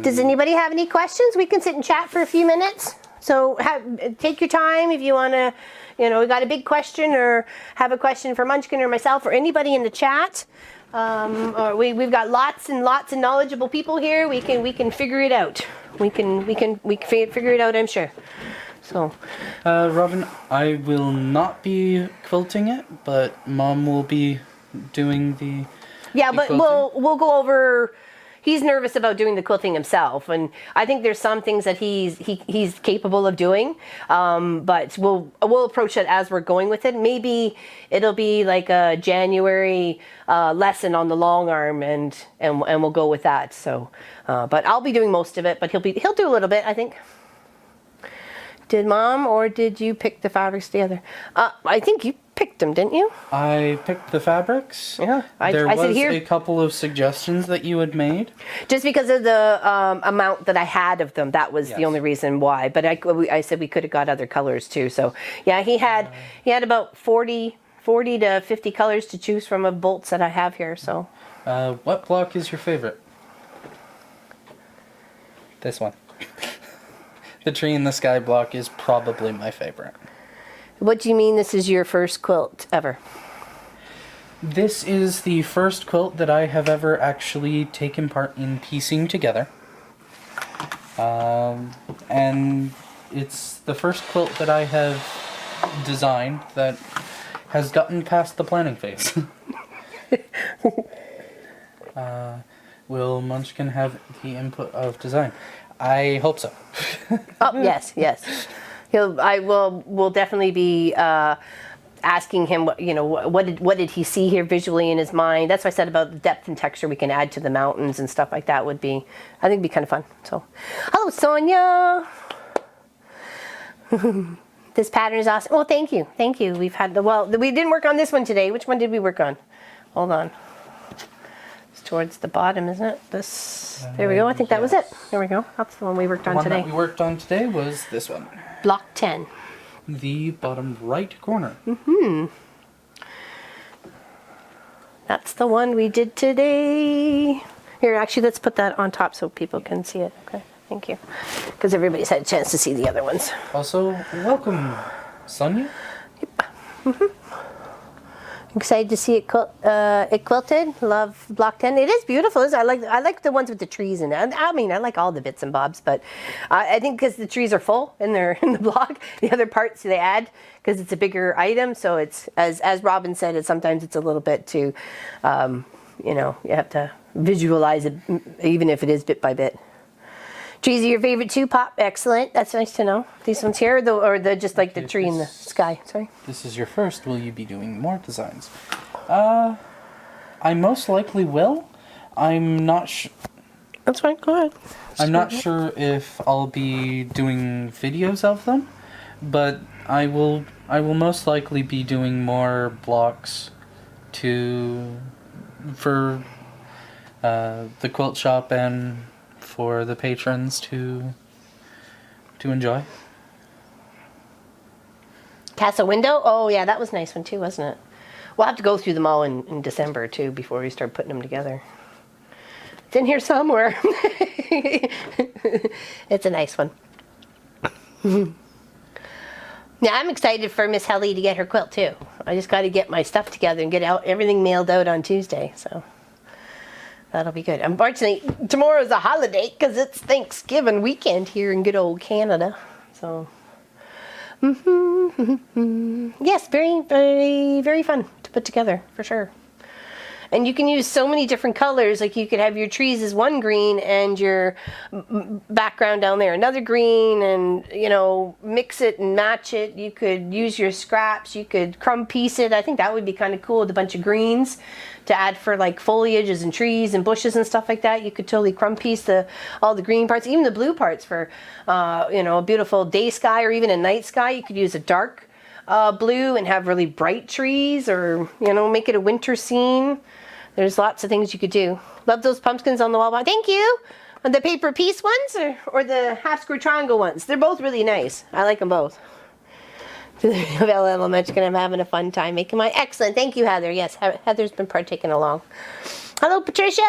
does anybody have any questions? We can sit and chat for a few minutes. So, take your time if you want to. We got a big question or have a question for Munchkin or myself or anybody in the chat. Or we've got lots and lots of knowledgeable people here. We can figure it out. We can figure it out. I'm sure. So, Robin, I will not be quilting it, but Mom will be doing the. yeah, the but quilting. we'll go over. He's nervous about doing the quilting himself, and I think there's some things that he's capable of doing. But we'll approach it as we're going with it. Maybe it'll be like a January lesson on the long arm, and we'll go with that. So, but I'll be doing most of it, but he'll do a little bit, I think. Did Mom or did you pick the fabrics together? I think you picked them, didn't you? I picked the fabrics. Yeah, There I was said here. a couple of suggestions that you had made. Just because of the amount that I had of them, that was the Yes. only reason why. But I said we could have got other colors too. So yeah, he had about 40 to 50 colors to choose from of bolts that I have here. So What block is your favorite? This one. The tree in the sky block is probably my favorite. what do you mean this is your first quilt ever? This is the first quilt that I have ever actually taken part in piecing together. And it's the first quilt that I have designed that has gotten past the planning phase. Will Munchkin have the input of design? I hope so. Oh yes, yes. We'll definitely be asking him what did he see here visually in his mind. That's what I said about the depth and texture we can add to the mountains and stuff like that. I think it'd be kind of fun. So, hello Sonia. This pattern is awesome. Oh, thank you. We've had we didn't work on this one today. Which one did we work on? Hold on. It's towards the bottom, isn't it? This. There we go. I think that was it. There we go. That's the one we worked on The one today. that we worked on today was this one. Block 10. The bottom right corner. That's the one we did today. Here, actually, let's put that on top so people can see it. Okay, thank you. Because everybody's had a chance to see the other ones. Also, welcome, Sonia. Excited to see it quilted. Love block 10. It is beautiful. I like the ones with the trees in it. I mean, I like all the bits and bobs, but I think because the trees are full and they're in the block, the other parts they add because it's a bigger item. So it's as Robin said, sometimes it's a little bit too, you have to visualize it even if it is bit by bit. Trees are your favorite too, Pop? Excellent. That's nice to know. These ones here, or the just like the tree in the sky. Sorry. This is your first. Will you be doing more designs? I most likely will. I'm not sure. That's fine. Go ahead. I'm not sure if I'll be doing videos of them, but I will most likely be doing more blocks for the quilt shop and for the patrons to enjoy. Castle window? Oh yeah, that was a nice one too, wasn't it? We'll have to go through them all in December too before we start putting them together. It's in here somewhere. It's a nice one. Now I'm excited for Miss Helly to get her quilt too. I just got to get my stuff together and get everything mailed out on Tuesday. So that'll be good. Unfortunately, tomorrow's a holiday because it's Thanksgiving weekend here in good old Canada. So, yes, very, very, very fun to put together for sure. And you can use so many different colors. Like you could have your trees as one green and your background down there another green, and mix it and match it. You could use your scraps. You could crumb piece it. I think that would be kind of cool with a bunch of greens to add for like foliages and trees and bushes and stuff like that. You could totally crumb piece all the green parts, even the blue parts for a beautiful day sky or even a night sky. You could use a dark blue and have really bright trees, or make it a winter scene. There's lots of things you could do. Love those pumpkins on the wall. Thank you. And the paper piece ones or the half square triangle ones. They're both really nice. I like them both. Little Munchkin, I'm having a fun time making mine. Excellent. Thank you, Heather. Yes, Heather's been partaking along. Hello, Patricia.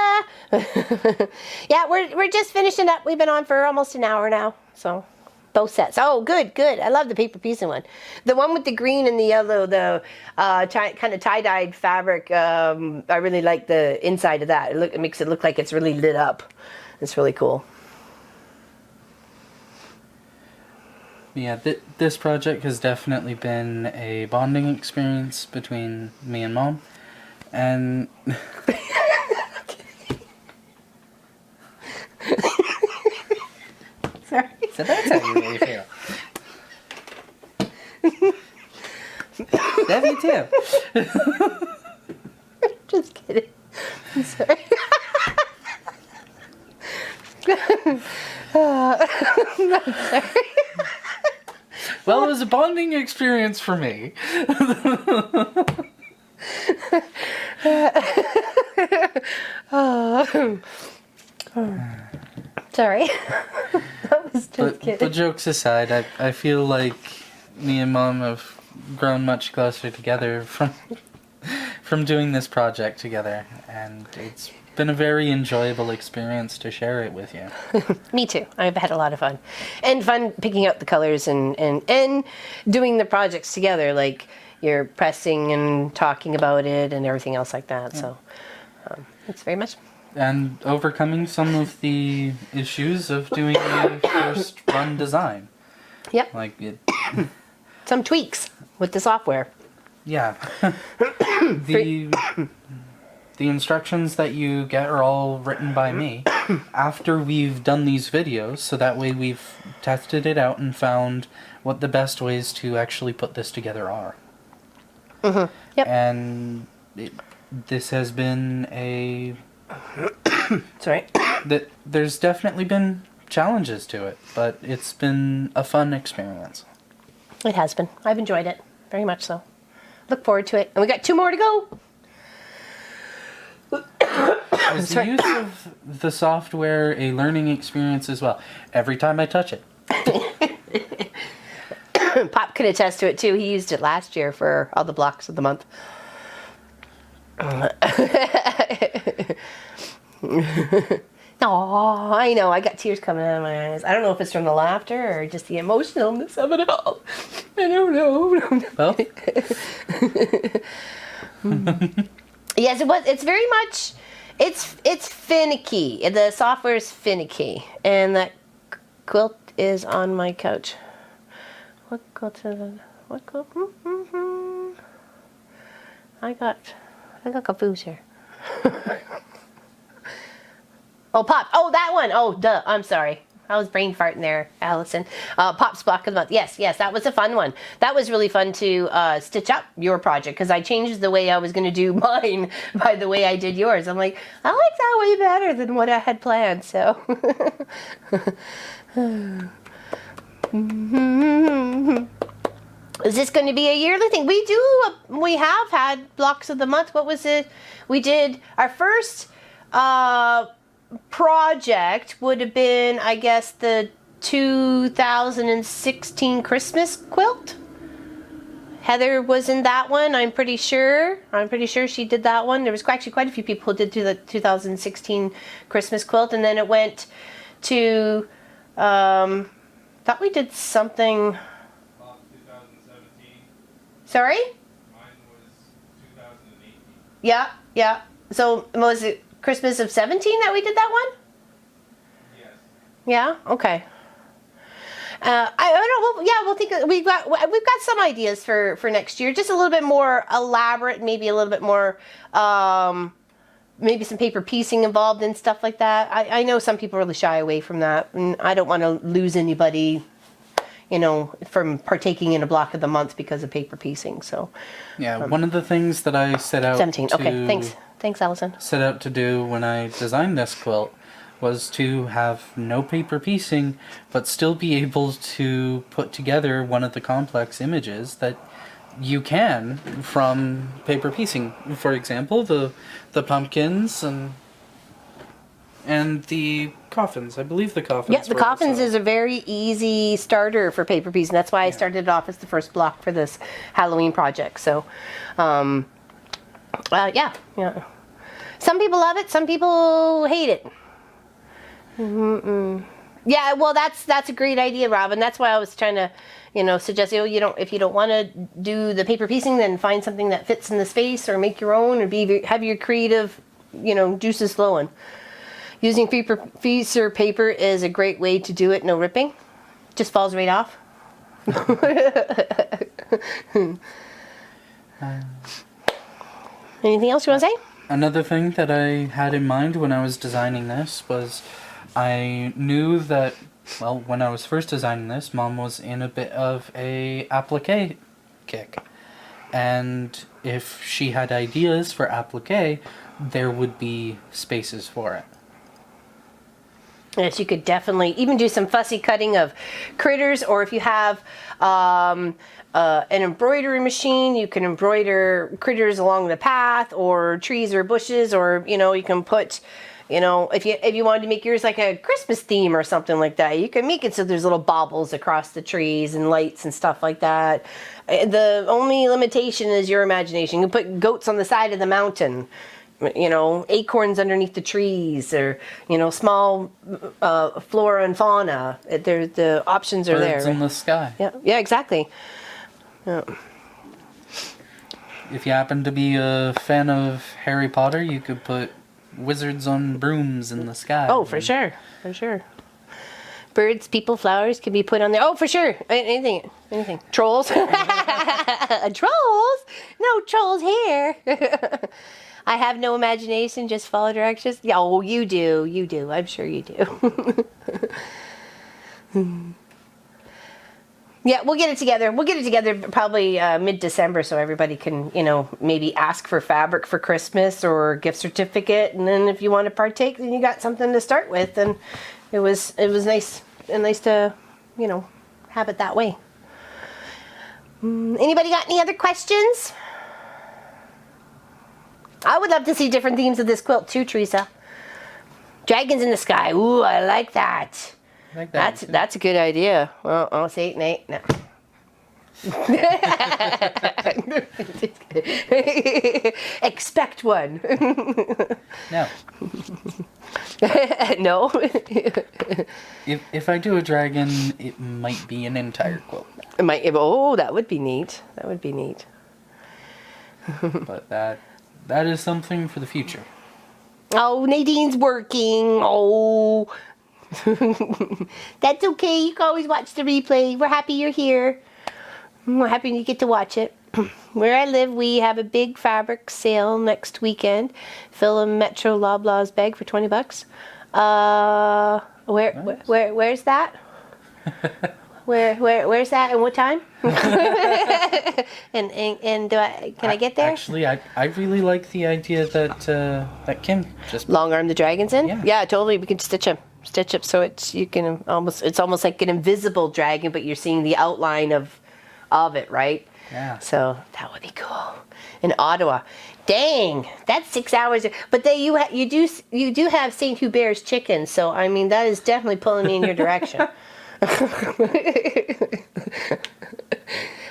Yeah, we're just finishing up. We've been on for almost an hour now. So both sets. Oh, good. I love the paper piecing one. The one with the green and the yellow, the kind of tie-dyed fabric. I really like the inside of that. It makes it look like it's really lit up. It's really cool. Yeah, this project has definitely been a bonding experience between me and Mom. And Sorry. so that's how you really feel. Love you too. Just kidding. I'm sorry. I'm sorry. Well, it was a bonding experience for me. Sorry. That was just kidding. But jokes aside, I feel like me and Mom have grown much closer together from doing this project together, and it's been a very enjoyable experience to share it with you. Me too. I've had a lot of fun. And fun picking out the colors and doing the projects together, like you're pressing and talking about it and everything else like that. So it's very much. And overcoming some of the issues of doing a first run design. Yep. Like it. Some tweaks with the software. Yeah. The instructions that you get are all written by me after we've done these videos, so that way we've tested it out and found what the best ways to actually put this together are. Mm-hmm. Yep. And this has been a... Sorry. There's definitely been challenges to it, but it's been a fun experience. It has been. I've enjoyed it. Very much so. Look forward to it. And we got 2 more to go. Is the use of the software a learning experience as well? Every time I touch it. Pop can attest to it too. He used it last year for all the blocks of the month. Oh, I know. I got tears coming out of my eyes. I don't know if it's from the laughter or just the emotionalness of it all. I don't know. Well, yes, it was. It's very much. It's finicky. The software is finicky, and that quilt is on my couch. What quilt is it? What quilt? I got confused here. Oh, Pop. Oh, that one. Oh, duh. I'm sorry. I was brain farting there, Allison. Pop's Block of the Month. Yes, that was a fun one. That was really fun to stitch up your project, because I changed the way I was going to do mine by the way I did yours. I'm like, I like that way better than what I had planned, so. Is this going to be a yearly thing? We have had Blocks of the Month. What was it? We did our first project would have been, I guess, the 2016 Christmas quilt. Heather was in that one, I'm pretty sure. I'm pretty sure she did that one. There was actually quite a few people who did do the 2016 Christmas quilt, and then it went to, thought we did something. 2017. Sorry? Mine was 2018. Yeah. So was it Christmas of 17 that we did that one? Yes. Yeah. Okay. I don't know. We'll think we've got some ideas for next year. Just a little bit more elaborate, maybe a little bit more, maybe some paper piecing involved and stuff like that. I know some people really shy away from that, and I don't want to lose anybody, from partaking in a Block of the Month because of paper piecing. So. yeah, one of the things that I set out 17. to... Okay. Thanks, Allison. Set out to do when I designed this quilt was to have no paper piecing, but still be able to put together one of the complex images that you can from paper piecing. For example, the pumpkins and the coffins. I believe the coffins. Yeah, the coffins is a very easy starter for paper piecing. That's why I started it off as the first block for this Halloween project. So, yeah. Some people love it. Some people hate it. Yeah, well, that's a great idea, Robin. That's why I was trying to, suggest if you don't want to do the paper piecing, then find something that fits in the space, or make your own, or have your creative, juices flowing. Using paper is a great way to do it. No ripping, just falls right off. Anything else you want to say? Another thing that I had in mind when I was designing this was I knew that, well, when I was first designing this, Mom was in a bit of a applique kick. And if she had ideas for applique, there would be spaces for it. Yes, you could definitely even do some fussy cutting of critters, or if you have an embroidery machine, you can embroider critters along the path, or trees or bushes, or you can put, if you wanted to make yours like a Christmas theme or something like that, you can make it so there's little baubles across the trees and lights and stuff like that. The only limitation is your imagination. You can put goats on the side of the mountain. Acorns underneath the trees, or small flora and fauna. The options are Birds there. in the sky. Yeah, exactly. Yeah. If you happen to be a fan of Harry Potter, you could put wizards on brooms in the sky. Oh, for sure. Birds, people, flowers can be put on there. Oh, for sure. Anything. Trolls. Trolls? No trolls here. I have no imagination, just follow directions. Yeah, oh, you do. I'm sure you do. Yeah, we'll get it together. We'll get it together probably mid-December, so everybody can, maybe ask for fabric for Christmas or gift certificate. And then if you want to partake, then you got something to start with. And it was nice to, have it that way. Anybody got any other questions? I would love to see different themes of this quilt too, Teresa. Dragons in the sky. Ooh, I like that. That's a good idea. Well, I'll say Nate. No. Expect one. No. No. If I do a dragon, it might be an entire quilt. It might. Oh, that would be neat. But that is something for the future. Oh, Nadine's working. Oh. That's okay. You can always watch the replay. We're happy you're here. We're happy you get to watch it. Where I live, we have a big fabric sale next weekend. Fill a Metro Loblaws bag for $20. Where's that? Where's that and what time? and can I get there? Actually, I really like the idea that Kim just Long arm the dragons in? Yeah. Totally. We can stitch them so it's almost like an invisible dragon, but you're seeing the outline of it, right? Yeah. So that would be cool. In Ottawa. Dang, that's 6 hours. But you do have St. Hubert's chicken, so I mean that is definitely pulling me in your direction.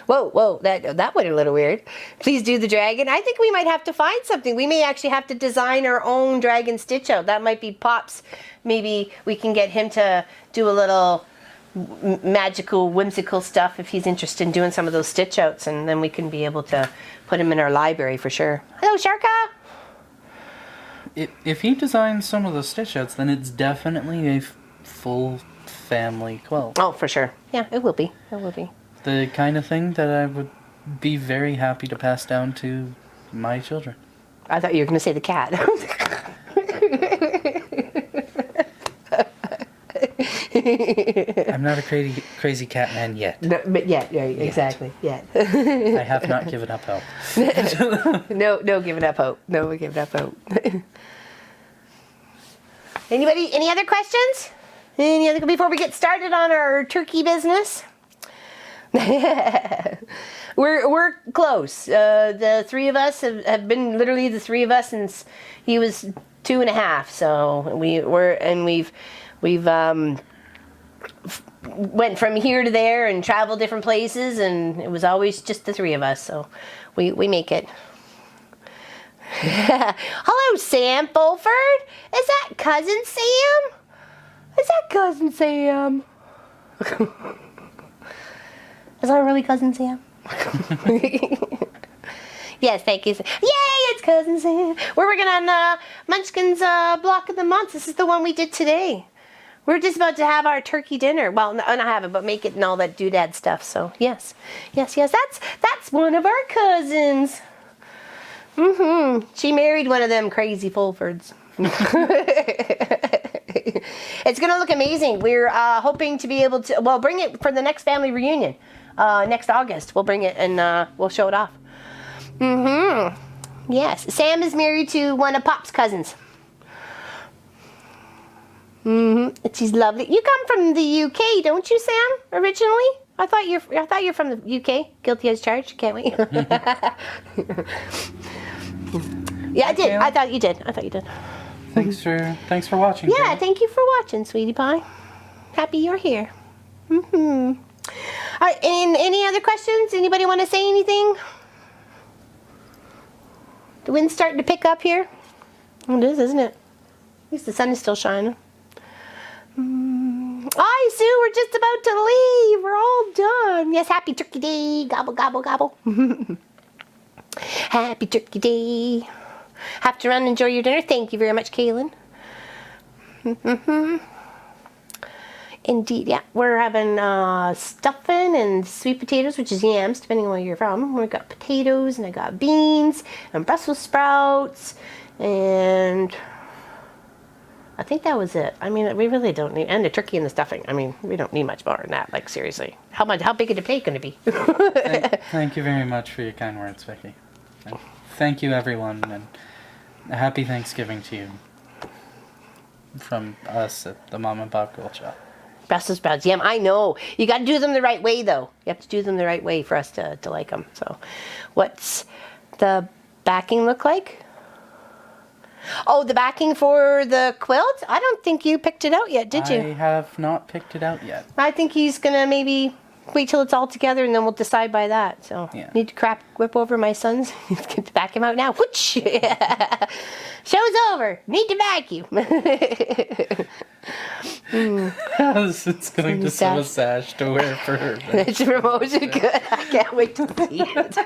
Whoa, that went a little weird. Please do the dragon. I think we might have to find something. We may actually have to design our own dragon stitch out. That might be Pop's. Maybe we can get him to do a little magical, whimsical stuff if he's interested in doing some of those stitch outs, and then we can be able to put him in our library for sure. Hello, Sharka. If he designs some of the stitch outs, then it's definitely a full family quilt. Oh, for sure. Yeah, it will be. The kind of thing that I would be very happy to pass down to my children. I thought you were going to say the cat. I'm not a crazy cat man yet. No, but exactly. Yet. I have not given up hope. No giving up hope. No giving up hope. Anybody? Any other questions? Before we get started on our turkey business? We're close. The three of us have been literally the three of us since he was 2.5. So we've went from here to there and traveled different places, and it was always just the three of us. So we make it. Hello, Sam Fulford. Is that cousin Sam? Is that really cousin Sam? Yes, thank you. Yay, it's cousin Sam. We're working on Munchkin's block of the month. This is the one we did today. We're just about to have our turkey dinner. Well, no, not have it, but make it and all that doodad stuff. So yes. That's one of our cousins. She married one of them crazy Fulfords. It's gonna look amazing. We're hoping to be able to, bring it for the next family reunion. Next August, we'll bring it and we'll show it off. Yes, Sam is married to one of Pop's cousins. She's lovely. You come from the UK, don't you, Sam? Originally, I thought you're from the UK. Guilty as charged. Can't wait. Yeah, I did. I thought you did. Thanks for watching. Yeah, Kayla. thank you for watching, sweetie pie. Happy you're here. All right, and any other questions? Anybody want to say anything? The wind's starting to pick up here. It is, isn't it? At least the sun is still shining. Hi, Sue. We're just about to leave. We're all done. Yes, happy Turkey Day. Gobble, gobble, gobble. Happy Turkey Day. Have to run and enjoy your dinner. Thank you very much, Kaylin. Indeed, yeah. We're having stuffing and sweet potatoes, which is yams, depending on where you're from. We've got potatoes, and I got beans, and Brussels sprouts, and I think that was it. I mean, we really don't need, and the turkey and the stuffing. I mean, we don't need much more than that, like, seriously. How big is the plate going to be? Thank you very much for your kind words, Vicky. And thank you, everyone, and a happy Thanksgiving to you from us at the Mom and Pop Quilt Shop. Brussels sprouts, yum. I know. You got to do them the right way, though. You have to do them the right way for us to like them. So, what's the backing look like? Oh, the backing for the quilt? I don't think you picked it out yet, did you? I have not picked it out yet. I think he's going to maybe wait till it's all together and then we'll decide by that. So, Yeah. Need to whip over my sons. Get to back him out now. Whoosh! Show's over. Need to vacuum. It's going to sew a sash to wear for her. It's promotion good. I can't wait to see it.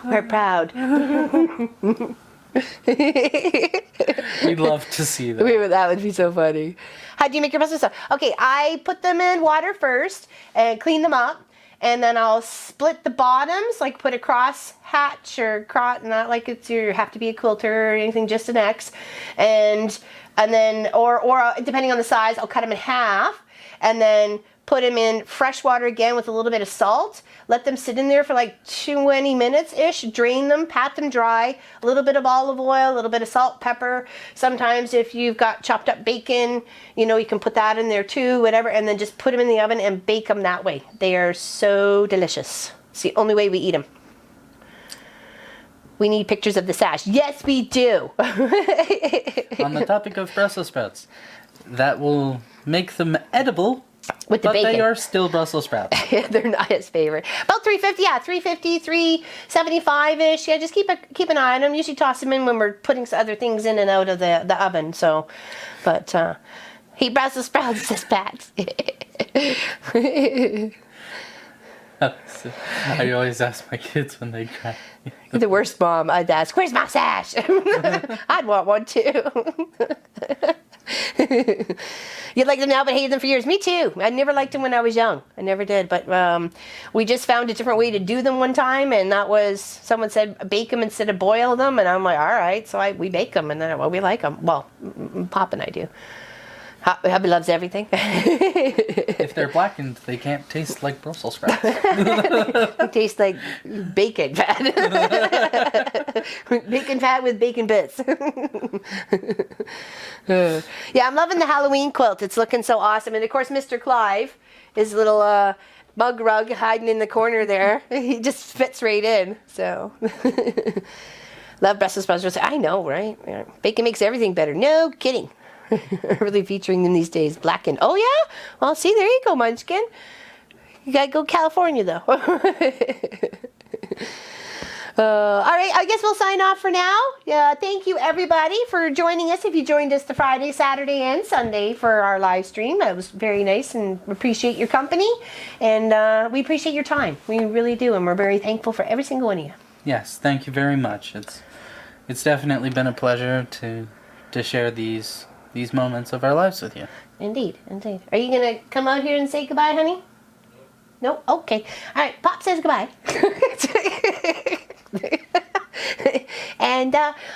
We're proud. We'd love to see that. That would be so funny. How do you make your Brussels sprouts? Okay, I put them in water first and clean them up. And then I'll split the bottoms, like put a cross hatch or not like you have to be a quilter or anything, just an X. And then, or depending on the size, I'll cut them in half. And then put them in fresh water again with a little bit of salt. Let them sit in there for like 20 minutes-ish. Drain them, pat them dry. A little bit of olive oil, a little bit of salt, pepper. Sometimes if you've got chopped up bacon, you can put that in there too, whatever. And then just put them in the oven and bake them that way. They are so delicious. It's the only way we eat them. We need pictures of the sash. Yes, we do. On the topic of Brussels sprouts, that will make them edible. With the but bacon. They are still Brussels sprouts. They're not his favorite. About 350, yeah, 350, 375-ish. Yeah, just keep an eye on them. Usually toss them in when we're putting other things in and out of the oven. So, but he Brussels sprouts, says Pat. I always ask my kids when they cry. The worst mom. I'd ask, "Where's my sash?" I'd want one too. You like them now but hated them for years. Me too. I never liked them when I was young. I never did. But we just found a different way to do them one time, and that was, someone said bake them instead of boil them, and I'm like, all right. So we bake them, and then we like them. Well, Pop and I do. Hubby loves everything. If they're blackened, they can't taste like Brussels sprouts. They taste like bacon fat. Bacon fat with bacon bits. Yeah, I'm loving the Halloween quilt. It's looking so awesome. And of course, Mr. Clive, his little mug rug hiding in the corner there. He just fits right in. So, love Brussels sprouts. I know, right? Yeah. Bacon makes everything better. No kidding. Really featuring them these days. Blackened. Oh yeah? Well, see, there you go, Munchkin. You gotta go California, though. All right, I guess we'll sign off for now. Thank you, everybody, for joining us. If you joined us the Friday, Saturday, and Sunday for our live stream, that was very nice, and appreciate your company. And we appreciate your time. We really do, and we're very thankful for every single one of you. Yes, thank you very much. It's definitely been a pleasure to share these these moments of our lives with you. Indeed, indeed. Are you gonna come out here and say goodbye, honey? No? Okay. All right, Pop says goodbye. And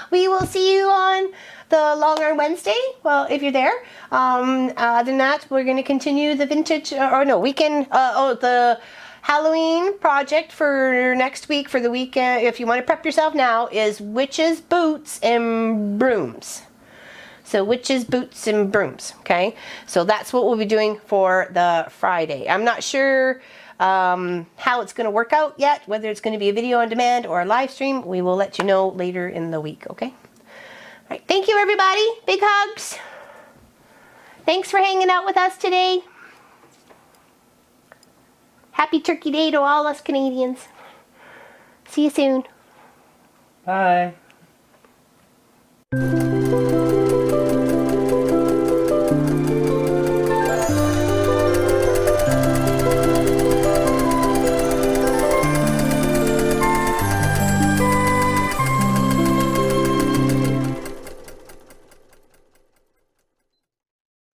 we will see you on the Long Arm Wednesday. Well, if you're there. Other than that, we're going to continue the vintage, the Halloween project for next week, for the weekend. If you want to prep yourself now, is witches, boots, and brooms. So witches, boots, and brooms. Okay. So that's what we'll be doing for the Friday. I'm not sure how it's going to work out yet, whether it's going to be a video on demand or a live stream. We will let you know later in the week, okay? All right, thank you, everybody. Big hugs. Thanks for hanging out with us today. Happy Turkey Day to all us Canadians. See you soon. Bye.